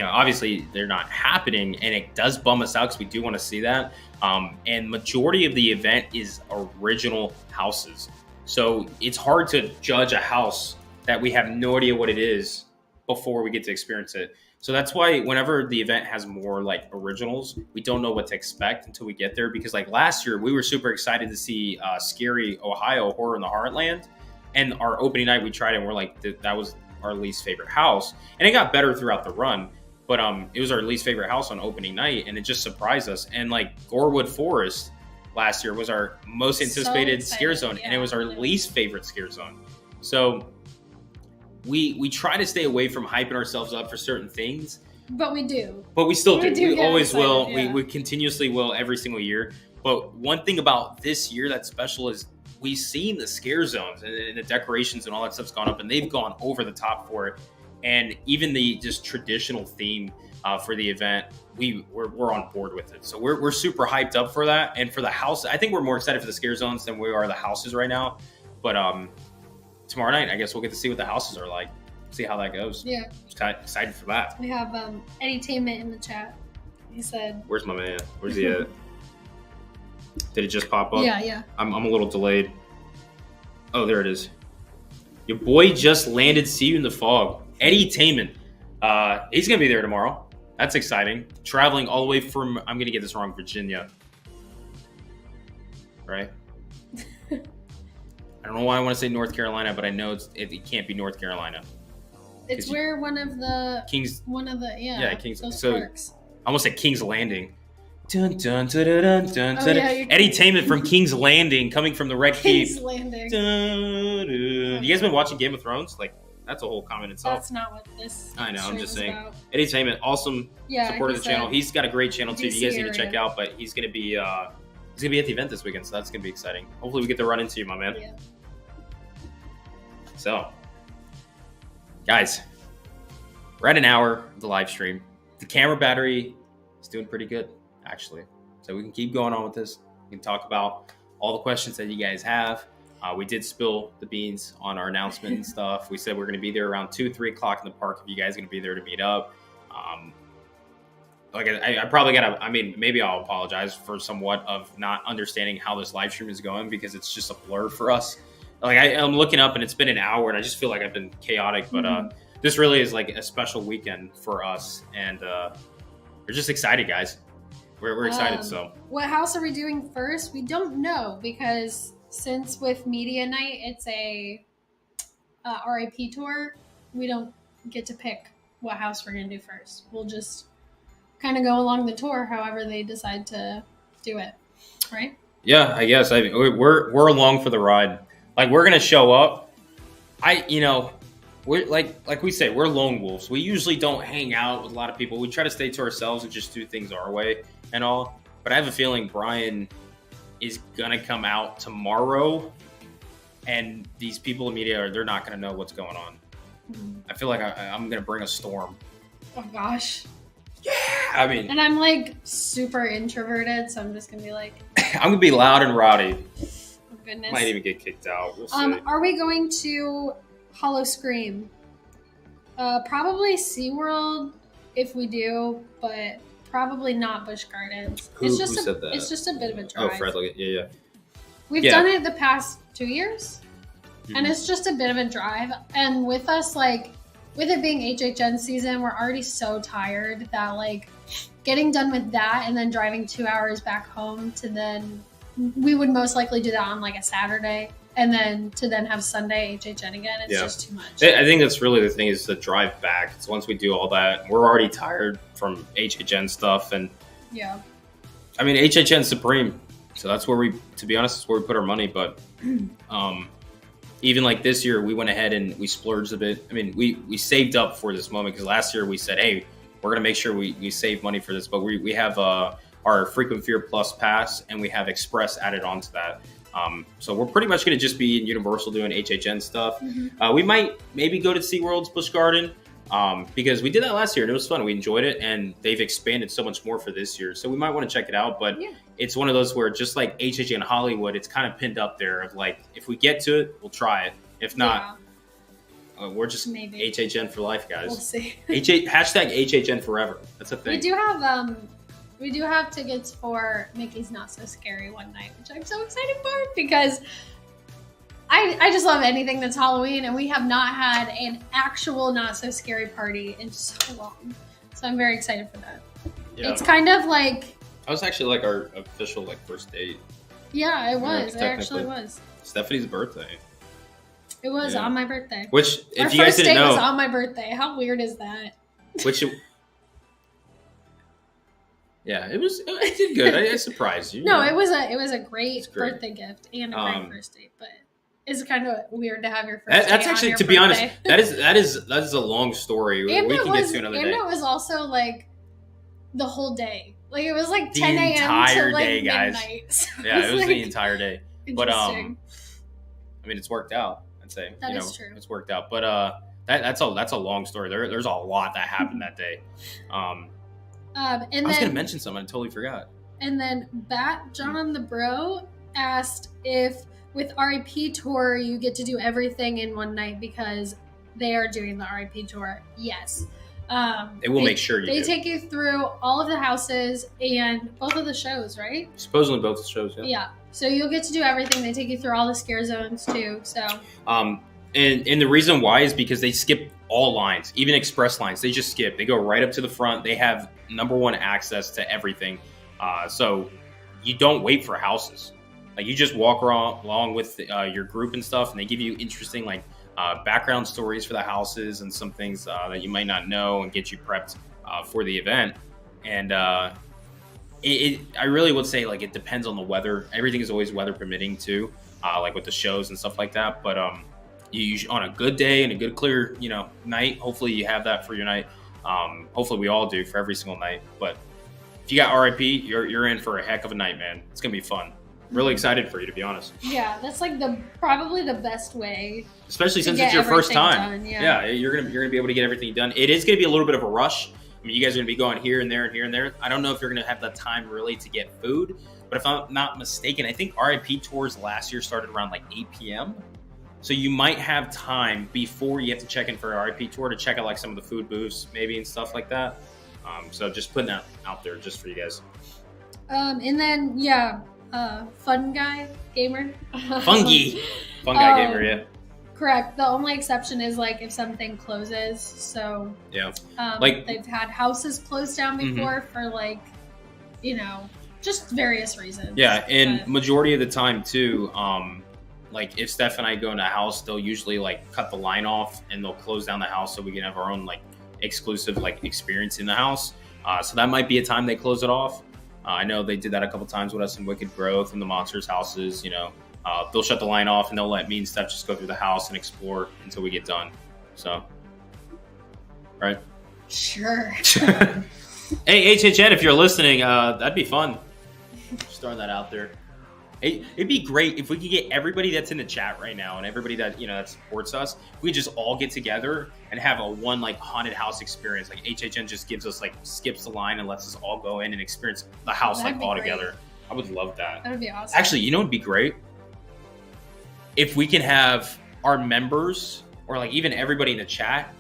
obviously they're not happening, and it does bum us out because we do want to see that. And majority of the event is original houses. So it's hard to judge a house that we have no idea what it is before we get to experience it. So that's why whenever the event has more like originals, we don't know what to expect until we get there. Because like last year, we were super excited to see Scary Ohio Horror in the Heartland. And our opening night, we tried it and we're like, that was our least favorite house. And it got better throughout the run. But it was our least favorite house on opening night, and it just surprised us. And like Gorewood Forest last year was our most anticipated scare zone, and it was our least favorite scare zone. So we try to stay away from hyping ourselves up for certain things. But we do. But we still do. We always excited, will. yeah. We continuously will every single year. But one thing about this year that's special is we've seen the scare zones and the decorations and all that stuff's gone up, and they've gone over the top for it. And even the just traditional theme for the event, we're on board with it. So we're super hyped up for that. And for the house, I think we're more excited for the scare zones than we are the houses right now. But tomorrow night, I guess we'll get to see what the houses are like. see how that goes. Yeah. Excited for that. We have Edutainment in the chat. He said, Where's my man? Where's he at? Did it just pop up? Yeah. I'm a little delayed. Oh, there it is. Your boy just landed. See you in the fog. Edutainment. He's gonna be there tomorrow. That's exciting. Traveling all the way from, I'm gonna get this wrong, Virginia. Right? I don't know why I want to say North Carolina, but I know it can't be North Carolina. It's where one of the Kings. Kings. Those So parks. I almost said King's Landing. Dun, dun, dun, dun, dun, dun, Oh, dun. yeah, Edutainment from King's Landing, coming from the Red Keep. King's Landing. Dun, dun. You guys been watching Game of Thrones? Like, that's a whole comment itself. That's not what this. I know. I'm stream just is saying. about. Edutainment, awesome supporter of the channel. said He's got a great channel too. DC You guys need to check area. out. But he's gonna be at the event this weekend, so that's gonna be exciting. Hopefully, we get to run into you, my man. Yeah. So, guys, we're at an hour of the live stream. The camera battery is doing pretty good, actually. So we can keep going on with this. We can talk about all the questions that you guys have. We did spill the beans on our announcement and stuff. We said we're going to be there around 2, 3 o'clock in the park if you guys are going to be there to meet up. I probably got to, maybe I'll apologize for somewhat of not understanding how this live stream is going because it's just a blur for us. I'm looking up and it's been an hour and I just feel like I've been chaotic, but this really is like a special weekend for us. And we're just excited, guys. We're excited. So what house are we doing first? We don't know because since with media night, it's a RIP tour. We don't get to pick what house we're going to do first. We'll just kind of go along the tour, however they decide to do it. Right? Yeah, I guess we're along for the ride. Like we're gonna show up. We're like we say, we're lone wolves. We usually don't hang out with a lot of people. We try to stay to ourselves and just do things our way and all. But I have a feeling Brian is gonna come out tomorrow, and these people in media they're not gonna know what's going on. I feel like I'm gonna bring a storm. Oh gosh. Yeah, and I'm like super introverted, so I'm just gonna be like, I'm gonna be loud and rowdy. Oh goodness. Might even get kicked out. We'll see. Are we going to Hollow Scream? Probably SeaWorld if we do, but probably not Busch Gardens. Who said that? It's just a bit of a Oh, drive. Fred, yeah. We've done it the past 2 years, and it's just a bit of a drive. And with us, like, with it being HHN season, we're already so tired that, like, getting done with that and then driving 2 hours back home to then, we would most likely do that on, like, a Saturday. And then to then have Sunday HHN again, it's just too much. I think that's really the thing is the drive back. It's once we do all that, we're already tired from HHN stuff. And yeah, HHN Supreme. So that's where to be honest, that's where we put our money. But even like this year, we went ahead and we splurged a bit. We saved up for this moment because last year we said, hey, we're going to make sure we save money for this. But we have our Frequent Fear Plus pass and we have Express added onto that. So we're pretty much going to just be in Universal doing HHN stuff. We might maybe go to SeaWorld's Busch Garden because we did that last year and it was fun. We enjoyed it and they've expanded so much more for this year. So we might want to check it out. But it's one of those where just like HHN Hollywood, it's kind of pinned up there of like, if we get to it, we'll try it. If not, we're just maybe HHN for life, guys. We'll see. Hashtag HHN forever. That's a thing. We do have tickets for Mickey's Not So Scary one night, which I'm so excited for because I just love anything that's Halloween, and we have not had an actual Not So Scary party in so long. So I'm very excited for that. Yeah. It's kind of like... That was actually like our official first date. Yeah, it was. It actually was. Stephanie's birthday. It was on my birthday. Which, if you guys didn't know... Our first date was on my birthday. How weird is that? Yeah, it did good. I surprised you. No, it was a great birthday gift and a great first date, but it's kind of weird to have your first date. That's actually, to be honest, that is a long story. And we can get to another day. And it was also like the whole day. Like it was like 10 a.m. The entire to like day, guys. midnight. So yeah, it was the entire day. But it's worked out. I'd say that is true. It's worked out. But that's a long story. There's a lot that happened that day. I was going to mention something. I totally forgot. And then Bat John the Bro asked if with RIP Tour you get to do everything in one night because they are doing the RIP tour. Yes. They will make sure you They do. take you through all of the houses and both of the shows, right? Supposedly both the shows, yeah. Yeah. So you'll get to do everything. They take you through all the scare zones too. So And the reason why is because they skip all lines, even express lines. They just skip. They go right up to the front. They have #1 access to everything. So you don't wait for houses. Like you just walk along with your group and stuff, and they give you interesting background stories for the houses and some things that you might not know, and get you prepped for the event. And I really would say it depends on the weather. Everything is always weather permitting too, like with the shows and stuff like that. But you on a good day and a good clear night, hopefully you have that for your night. Hopefully we all do for every single night. But if you got RIP, you're in for a heck of a night, man. It's gonna be fun. Really excited for you, to be honest. yeah, that's probably the best way. Especially since it's your first time. Done, yeah. You're gonna be able to get everything done. It is gonna be a little bit of a rush. I mean, you guys are gonna be going here and there and here and there. I don't know if you're gonna have the time really to get food, but if I'm not mistaken, I think RIP tours last year started around 8 p.m. So you might have time before you have to check in for a RIP tour to check out some of the food booths maybe and stuff like that. So just putting that out there just for you guys. And then Fun Guy Gamer. Fun Guy Gamer, yeah. Correct. The only exception is if something closes. So yeah, they've had houses closed down before for just various reasons. Yeah, and majority of the time too, if Steph and I go into a house, they'll usually cut the line off and they'll close down the house so we can have our own exclusive experience in the house. So that might be a time they close it off. I know they did that a couple times with us in Wicked Growth and the Monsters houses. They'll shut the line off and they'll let me and Steph just go through the house and explore until we get done. So, right? Sure. Hey, HHN, if you're listening, that'd be fun. Just throwing that out there. It'd be great if we could get everybody that's in the chat right now and everybody that that supports us. If we just all get together and have a one haunted house experience. HHN just gives us skips the line and lets us all go in and experience the house all together. I would love that. That would be awesome. Actually, it'd be great if we can have our members or even everybody in the chat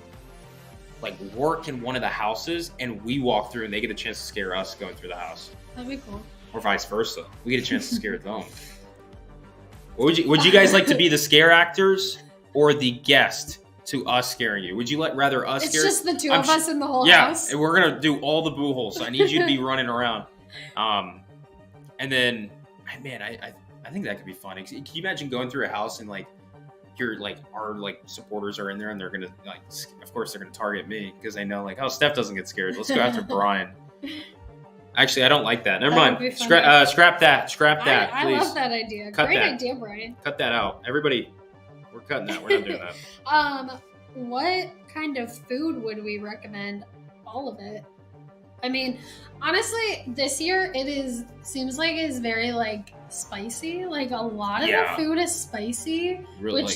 work in one of the houses and we walk through and they get a chance to scare us going through the house. That'd be cool. Or vice versa. We get a chance to scare them. Would you guys like to be the scare actors or the guest to us scaring you? Would you rather us scare? It's just the two of us in the whole house. Yeah, and we're gonna do all the boo holes. So I need you to be running around. And then, man, I think that could be fun. Can you imagine going through a house and our supporters are in there and they're gonna of course they're gonna target me because they know Steph doesn't get scared. Let's go after Brian. Actually, I don't like that. Never mind. Scrap that. Scrap that, I please. love that idea. Great idea, Brian. Cut that out. Everybody, we're cutting that. We're not doing that. What kind of food would we recommend? All of it. I mean, honestly, this year seems like it's very spicy. A lot of the food is spicy. Really, which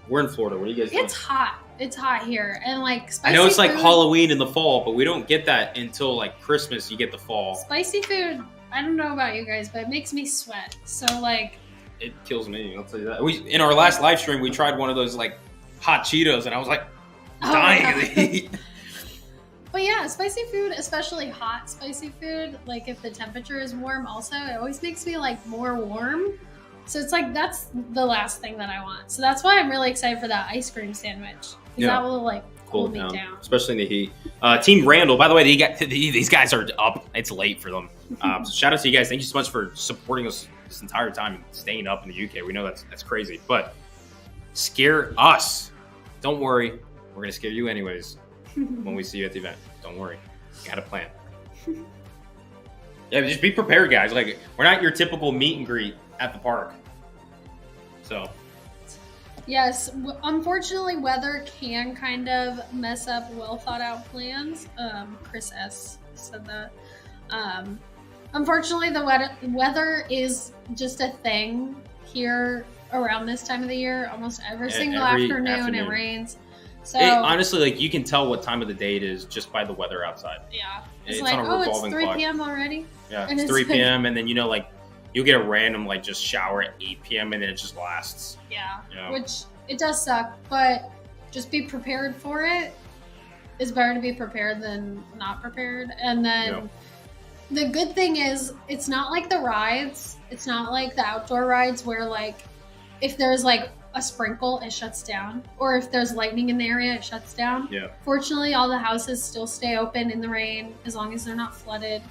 we're in Florida. What do you guys think? It's hot. It's hot here, and spicy I know it's food, Halloween in the fall, but we don't get that until Christmas. You get the fall. Spicy food. I don't know about you guys, but it makes me sweat. So it kills me. I'll tell you that. In our last live stream, we tried one of those hot Cheetos, and I was dying to eat. But yeah, spicy food, especially hot spicy food. If the temperature is warm, also it always makes me more warm. So it's that's the last thing that I want. So that's why I'm really excited for that ice cream sandwich. Because that will cool me down. Especially in the heat. Team Randall, by the way, these guys are up. It's late for them. So shout out to you guys. Thank you so much for supporting us this entire time and staying up in the UK. We know that's crazy. But scare us. Don't worry. We're going to scare you anyways when we see you at the event. Don't worry. Got a plan. Yeah, just be prepared, guys. We're not your typical meet and greet at the park. So yes, unfortunately weather can kind of mess up well thought out plans. Chris S said that. Unfortunately the weather is just a thing here around this time of the year. Almost every single afternoon it rains. So honestly, you can tell what time of the day it is just by the weather outside. Yeah. It's on a revolving it's 3 clock. p.m. already? Yeah, it's 3 p.m. and then you'll get a random just shower at 8 p.m. and then it just lasts. Yeah, which it does suck, but just be prepared for it. It's better to be prepared than not prepared. And then the good thing is it's not like the rides. It's not like the outdoor rides where like if there's like a sprinkle, it shuts down. Or if there's lightning in the area, it shuts down. Yeah. Fortunately, all the houses still stay open in the rain as long as they're not flooded.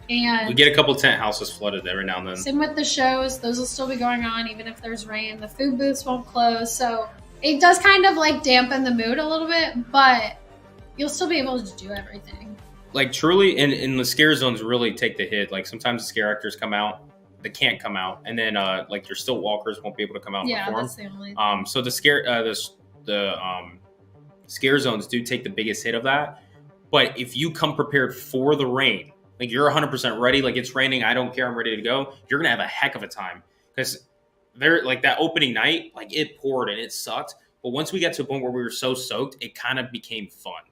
And we get a couple tent houses flooded every now and then. Same with the shows. Those will still be going on even if there's rain. The food booths won't close. So it does kind of like dampen the mood a little bit, but you'll still be able to do everything. Like truly, and the scare zones really take the hit. Like sometimes the scare actors come out, they can't come out, and then like your still walkers won't be able to come out and perform. That's the only thing. So the scare zones do take the biggest hit of that. But if you come prepared for the rain, like you're 100% ready, like it's raining, I don't care, I'm ready to go, you're gonna have a heck of a time. Because there, like that opening night, like it poured and it sucked. But once we got to a point where we were so soaked, it kind of became fun.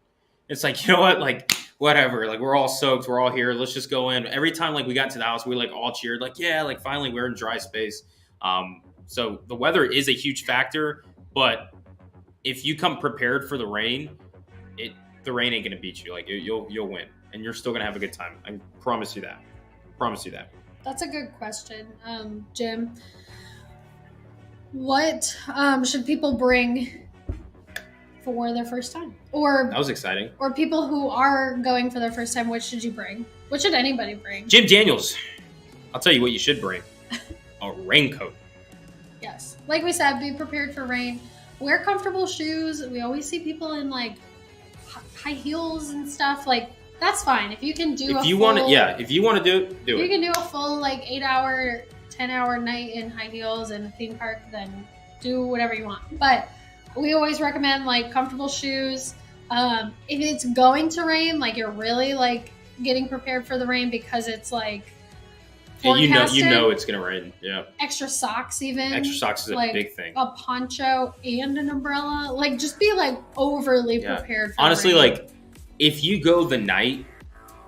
It's like, you know what, like whatever, like we're all soaked, we're all here, let's just go in. Every time like we got to the house, we like all cheered, like yeah, like finally we're in dry space. So the weather is a huge factor, but if you come prepared for the rain, the rain ain't gonna beat you. Like you'll win, and you're still gonna have a good time. I promise you that. That's a good question, Jim. What should people bring for their first time? Or that was exciting. Or people who are going for their first time, what should you bring? What should anybody bring? Jim Daniels. I'll tell you what you should bring. A raincoat. Yes. Like we said, be prepared for rain. Wear comfortable shoes. We always see people in like high heels and stuff. Like that's fine. If you can do if you want to do it, do it. You can do a full like 8-hour, 10-hour night in high heels in a theme park, then do whatever you want. But we always recommend like comfortable shoes. If it's going to rain, like you're really like getting prepared for the rain because it's like forecasted. You know it's gonna rain. Yeah. Extra socks even. Extra socks is like, a big thing. A poncho and an umbrella. Like just be like overly prepared for honestly, the rain. like if you go the night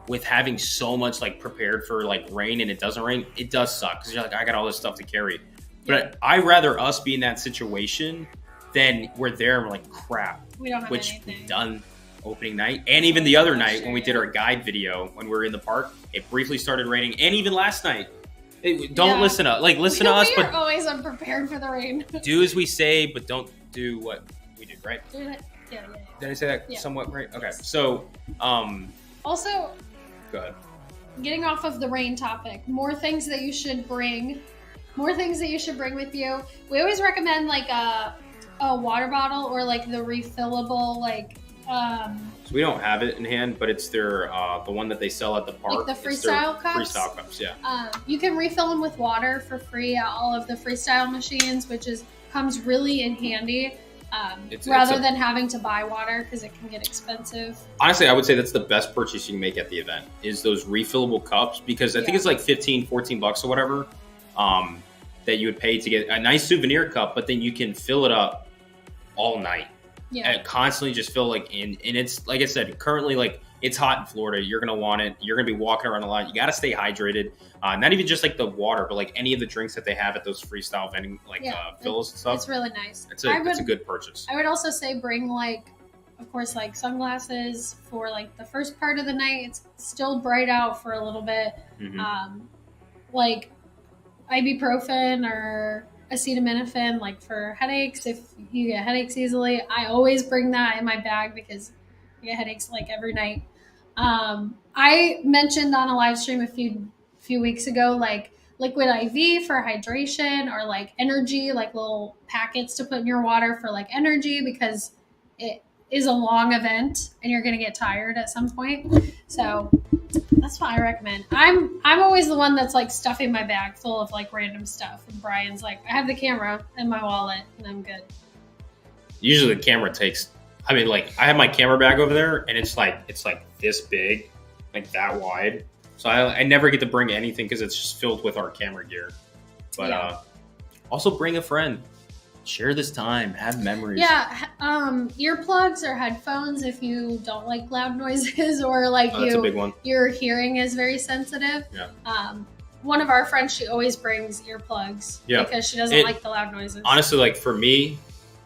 with having so much like prepared for like rain and it doesn't rain, it does suck because you're like, I got all this stuff to carry. But I'd rather us be in that situation than we're there and we're like, crap. We don't have which anything. we've done opening night. And even the other night when we did our guide video, when we were in the park, it briefly started raining. And even last night. Don't listen to us. We're always unprepared for the rain. Do as we say, but don't do what we do, right? Yeah. Did I say that somewhat right? Okay. So, also, go ahead. Getting off of the rain topic, more things that you should bring with you. We always recommend like a water bottle or like the refillable like. So we don't have it in hand, but it's their the one that they sell at the park. Like the freestyle cups? Freestyle cups, yeah. You can refill them with water for free at all of the freestyle machines, which comes really in handy. Rather than having to buy water because it can get expensive. Honestly, I would say that's the best purchase you can make at the event is those refillable cups because I think it's like $15-$14 or whatever that you would pay to get a nice souvenir cup, but then you can fill it up all night. Yeah. And constantly just feel like and it's like I said, currently like it's hot in Florida. You're gonna want it. You're gonna be walking around a lot. You gotta stay hydrated. Not even just like the water, but like any of the drinks that they have at those freestyle vending fills and stuff. It's really nice. It's a good purchase. I would also say bring like, of course, like sunglasses for like the first part of the night. It's still bright out for a little bit. Mm-hmm. Like ibuprofen or acetaminophen, like for headaches. If you get headaches easily, I always bring that in my bag because I get headaches like every night. I mentioned on a live stream a few weeks ago, like liquid IV for hydration or like energy, like little packets to put in your water for like energy because it is a long event and you're going to get tired at some point. So that's what I recommend. I'm always the one that's like stuffing my bag full of like random stuff. And Brian's like, I have the camera and my wallet and I'm good. Usually the camera takes, I mean, like I have my camera bag over there and it's like this big, like that wide. So I never get to bring anything because it's just filled with our camera gear. But also bring a friend. Share this time. Have memories. Yeah. Earplugs or headphones if you don't like loud noises or like that's a big one. Your hearing is very sensitive. Yeah. One of our friends, she always brings earplugs because she doesn't like the loud noises. Honestly, like for me,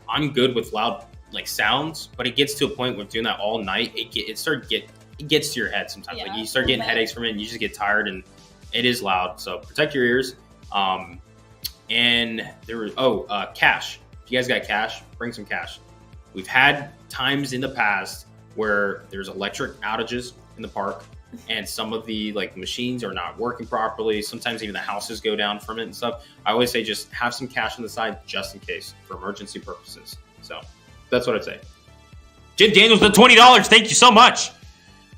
I'm good with loud like sounds, but it gets to a point where doing that all night, it gets to your head sometimes. Yeah, like you start getting headaches from it, and you just get tired, and it is loud. So protect your ears. And there was cash. If you guys got cash, bring some cash. We've had times in the past where there's electric outages in the park, and some of the like machines are not working properly. Sometimes even the houses go down from it and stuff. I always say just have some cash on the side just in case for emergency purposes. So that's what I'd say. Jim Daniels, the $20. Thank you so much.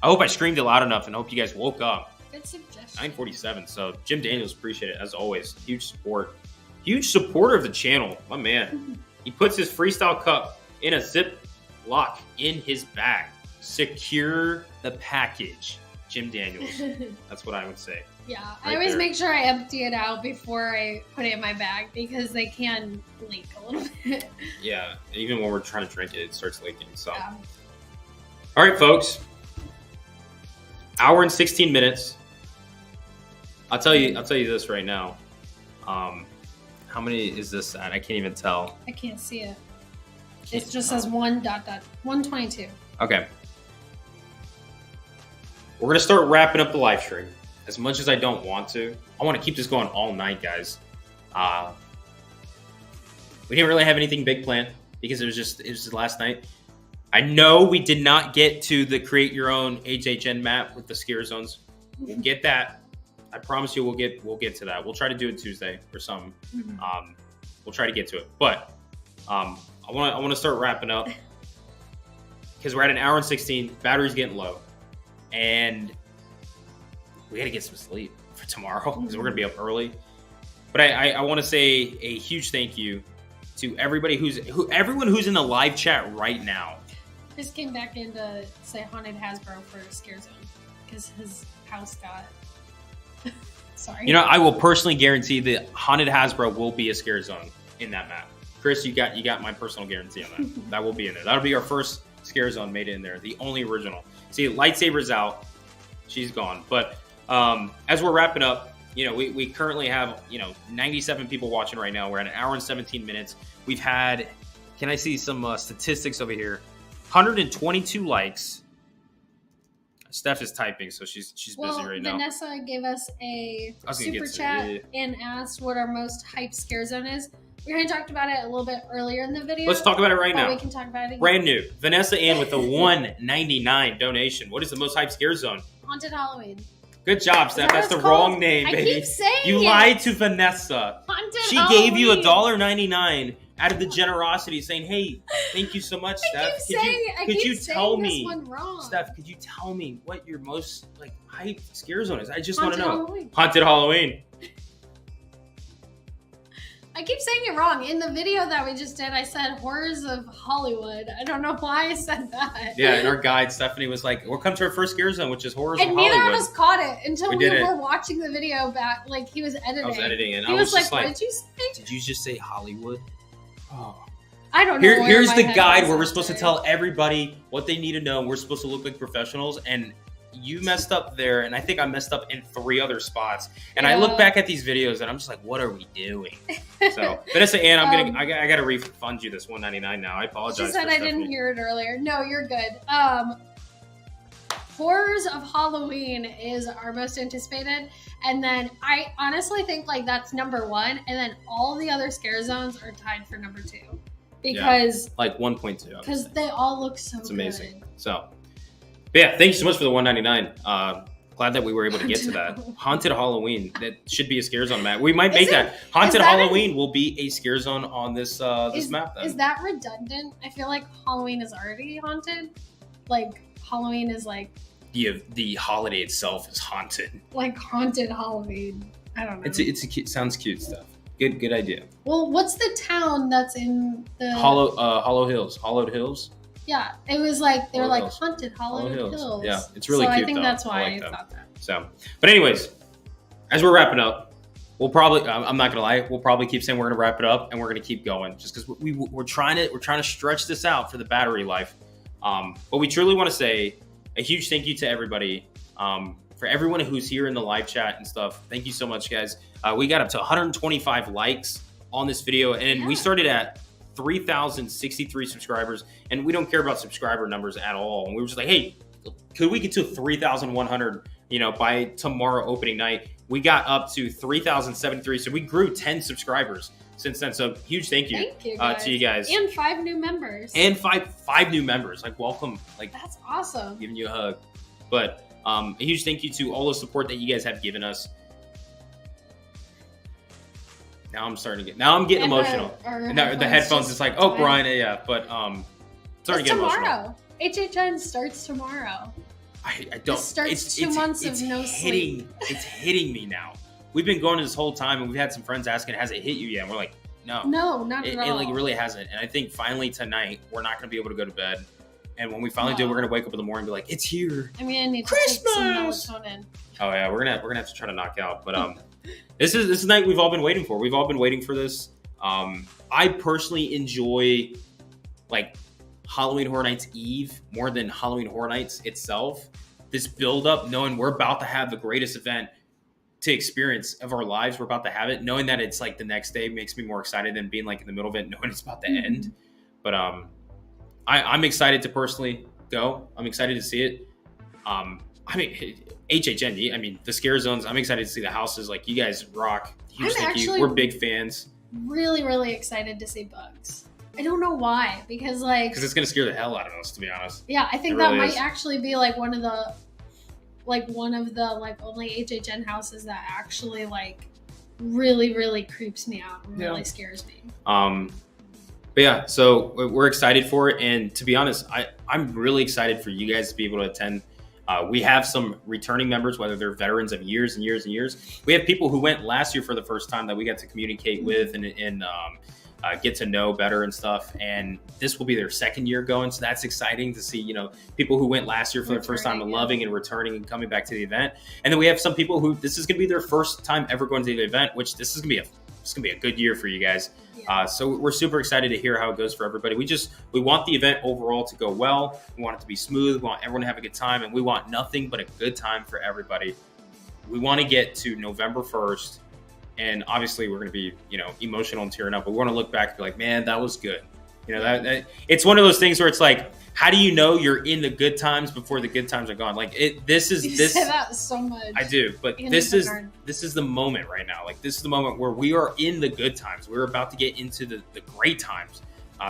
I hope I screamed it loud enough and hope you guys woke up. Good suggestion. 9:47. So Jim Daniels, appreciate it as always. Huge support. Huge supporter of the channel. My man. He puts his freestyle cup in a zip lock in his bag. Secure the package. Jim Daniels. That's what I would say. Yeah, Right I always there. make sure I empty it out before I put it in my bag because they can leak a little bit. Yeah. Even when we're trying to drink it, it starts leaking. So. Yeah. All right, folks. Hour and 16 minutes. I'll tell you this right now. How many is this at? I can't even tell. I can't see it. It just says 122. Okay. We're going to start wrapping up the live stream. As much as I don't want to. I want to keep this going all night, guys. We didn't really have anything big planned because it was just last night. I know we did not get to the create your own HHN map with the scare zones. We'll get that. I promise you we'll get to that. We'll try to do it Tuesday or something. Mm-hmm. We'll try to get to it. But I want to start wrapping up because we're at an hour and 16. Battery's getting low. And we got to get some sleep for tomorrow because we're going to be up early. But I want to say a huge thank you to everybody everyone who's in the live chat right now. Chris came back in to say Haunted Hasbro for Scare Zone because his house got... Sorry. You know, I will personally guarantee that Haunted Hasbro will be a scare zone in that map. Chris, you got my personal guarantee on that. That will be in there. That'll be our first scare zone made in there. The only original. See, Lightsaber's out. She's gone. But as we're wrapping up, you know, we currently have, 97 people watching right now. We're at an hour and 17 minutes. We've had, can I see some statistics over here? 122 likes. Steph is typing, so she's busy right now. Vanessa gave us a super chat and asked what our most hyped scare zone is. We already talked about it a little bit earlier in the video. Let's talk about it right now. We can talk about it again. Brand new. Vanessa Ann with a $1.99 donation. What is the most hyped scare zone? Haunted Halloween. Good job, Steph. That's the wrong name, baby. I keep saying you lied to Vanessa. Haunted she Halloween. gave you $1.99 out of the generosity, saying, "Hey, thank you so much, Steph. Could you tell me, Steph? Could you tell me what your most hyped scare zone is? I just want to know." Halloween. Haunted Halloween. I keep saying it wrong. In the video that we just did, I said Horrors of Hollywood. I don't know why I said that. Yeah, and our guide, Stephanie, was like, welcome to our first scare zone, which is Horrors of And Hollywood. neither of us caught it until we did were watching the video back. Like, he was editing. I was editing, and he I was like, just what like, did you say? Did you just say Hollywood? Oh. I don't know. Here's my the head guide was where we're after. supposed to tell everybody what they need to know. We're supposed to look like professionals, and you messed up there, and I think I messed up in 3 other spots. And I look back at these videos, and I'm just like, what are we doing? So, Vanessa Ann, I got to refund you this $1.99 now. I apologize. She said I didn't hear it earlier. No, you're good. Horrors of Halloween is our most anticipated, and then I honestly think that's number 1, and then all the other scare zones are tied for number 2 because 1.2 because they all look so it's good. amazing. So, but yeah, thank you so much for the $1.99. Glad that we were able to get to that. Haunted Halloween, that should be a scare zone map. We might make that. Haunted Halloween will be a scare zone on this this map. Then. Is that redundant? I feel like Halloween is already haunted. Like Halloween is the holiday itself is haunted. Like haunted Halloween. I don't know. It's a cute, sounds cute stuff. Good idea. Well, what's the town that's in the Hollow Hills? Hollowed Hills? Yeah, it was they were Hills. haunted Hollowed Hills. Yeah, it's really cute. I think that's why I that. thought that. So, but anyways, as we're wrapping up, we'll probably I'm not gonna lie, we'll probably keep saying we're gonna wrap it up and we're gonna keep going just because we're trying to stretch this out for the battery life. But we truly want to say a huge thank you to everybody. For everyone who's here in the live chat and stuff, thank you so much, guys. We got up to 125 likes on this video, and we started at 3,063 subscribers, and we don't care about subscriber numbers at all. And we were just like, hey, could we get to 3,100, by tomorrow opening night? We got up to 3,073, so we grew 10 subscribers since then. So huge thank you, to you guys. And 5 new members. And five new members. Like, welcome. Like, that's awesome. Giving you a hug. But a huge thank you to all the support that you guys have given us. Now I'm getting emotional. The headphones, it's like, oh, Brian, yeah. But starting to get emotional. HHN starts tomorrow. I don't. It starts 2 months of no sleep. It's hitting me now. We've been going this whole time, and we've had some friends asking, has it hit you yet? And we're like, no. No, not at all. It really hasn't. And I think finally tonight, we're not going to be able to go to bed. And when we finally do, we're going to wake up in the morning and be like, it's here. I mean, I need Christmas! To take some melatonin. Oh, yeah. We're gonna have to try to knock out. But this is the night we've all been waiting for. We've all been waiting for this. I personally enjoy, like, Halloween Horror Nights Eve more than Halloween Horror Nights itself. This build up, knowing we're about to have the greatest event to experience of our lives, we're about to have it, knowing that it's like the next day makes me more excited than being like in the middle of it, knowing it's about to end. But I'm excited to personally go. I'm excited to see it. I mean, HHN, I mean, the scare zones, I'm excited to see the houses. Like, you guys rock. Huge thank you. We're big fans. Really, really excited to see bugs. I don't know why, because it's gonna scare the hell out of us, to be honest. Yeah, I think that might actually be like one of the only HHN houses that actually like really, really creeps me out and really scares me. But yeah, so we're excited for it, and to be honest, I'm really excited for you guys to be able to attend. We have some returning members, whether they're veterans of years and years and years. We have people who went last year for the first time that we got to communicate with and get to know better and stuff. And this will be their second year going. So that's exciting to see, people who went last year for the first time and loving and returning and coming back to the event. And then we have some people who this is going to be their first time ever going to the event, which this is going to be a good year for you guys. Yeah. So we're super excited to hear how it goes for everybody. We want the event overall to go well. We want it to be smooth. We want everyone to have a good time, and we want nothing but a good time for everybody. We want to get to November 1st. And obviously we're going to be, emotional and tearing up, but we want to look back and be like, man, that was good. That it's one of those things where it's like, how do you know you're in the good times before the good times are gone? Like you say that so much. I do, but this is the moment right now. Like, this is the moment where we are in the good times. We're about to get into the great times.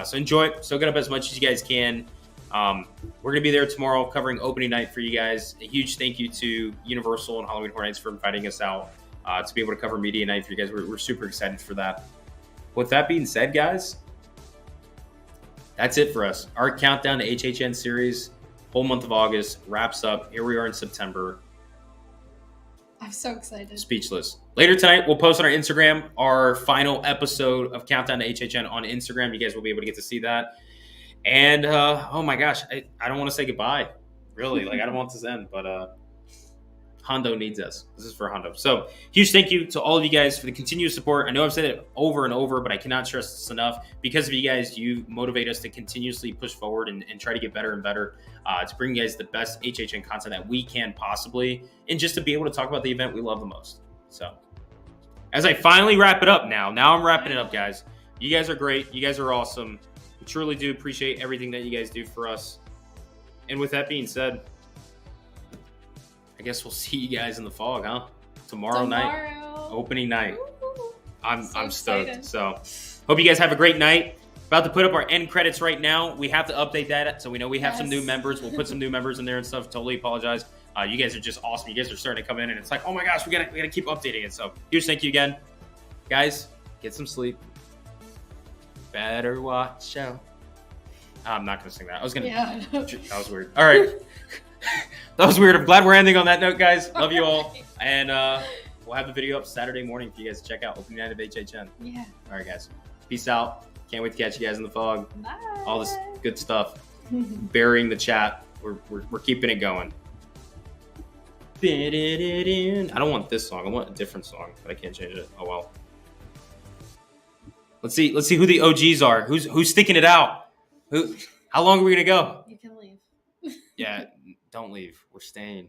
So enjoy it. Soak it up as much as you guys can. We're going to be there tomorrow covering opening night for you guys. A huge thank you to Universal and Halloween Horror Nights for inviting us out. To be able to cover media night for you guys. We're super excited for that. With that being said, guys, that's it for us. Our countdown to HHN series, whole month of August, wraps up. Here we are in September. I'm so excited. Speechless. Later tonight, we'll post on our Instagram our final episode of Countdown to HHN on Instagram. You guys will be able to get to see that. And, oh my gosh, I don't want to say goodbye. Really, I don't want this to end, but Hondo needs us. This is for Hondo. So huge thank you to all of you guys for the continued support. I know I've said it over and over, but I cannot stress this enough. Because of you guys, you motivate us to continuously push forward and try to get better and better, to bring you guys the best HHN content that we can possibly, and just to be able to talk about the event we love the most. So as I finally wrap it up now I'm wrapping it up, guys. You guys are great. You guys are awesome. We truly do appreciate everything that you guys do for us. And with that being said, I guess we'll see you guys in the fog, huh? Tomorrow night, opening night. Ooh, I'm stoked. So hope you guys have a great night. About to put up our end credits right now. We have to update that, so we know we have some new members. We'll put some new members in there and stuff. Totally apologize. You guys are just awesome. You guys are starting to come in, and it's like, oh my gosh, we gotta keep updating it. So huge thank you again, guys. Get some sleep. Better watch out. I'm not gonna sing that. I was gonna. Yeah. That was weird. All right. That was weird. I'm glad we're ending on that note, guys. Love you all. And we'll have the video up Saturday morning for you guys to check out. Opening night of HHN. Yeah. All right, guys. Peace out. Can't wait to catch you guys in the fog. Bye. All this good stuff. Burying the chat. We're keeping it going. I don't want this song. I want a different song, but I can't change it. Oh well. Let's see who the OGs are. Who's sticking it out? How long are we gonna go? You can leave. Yeah. Don't leave. We're staying.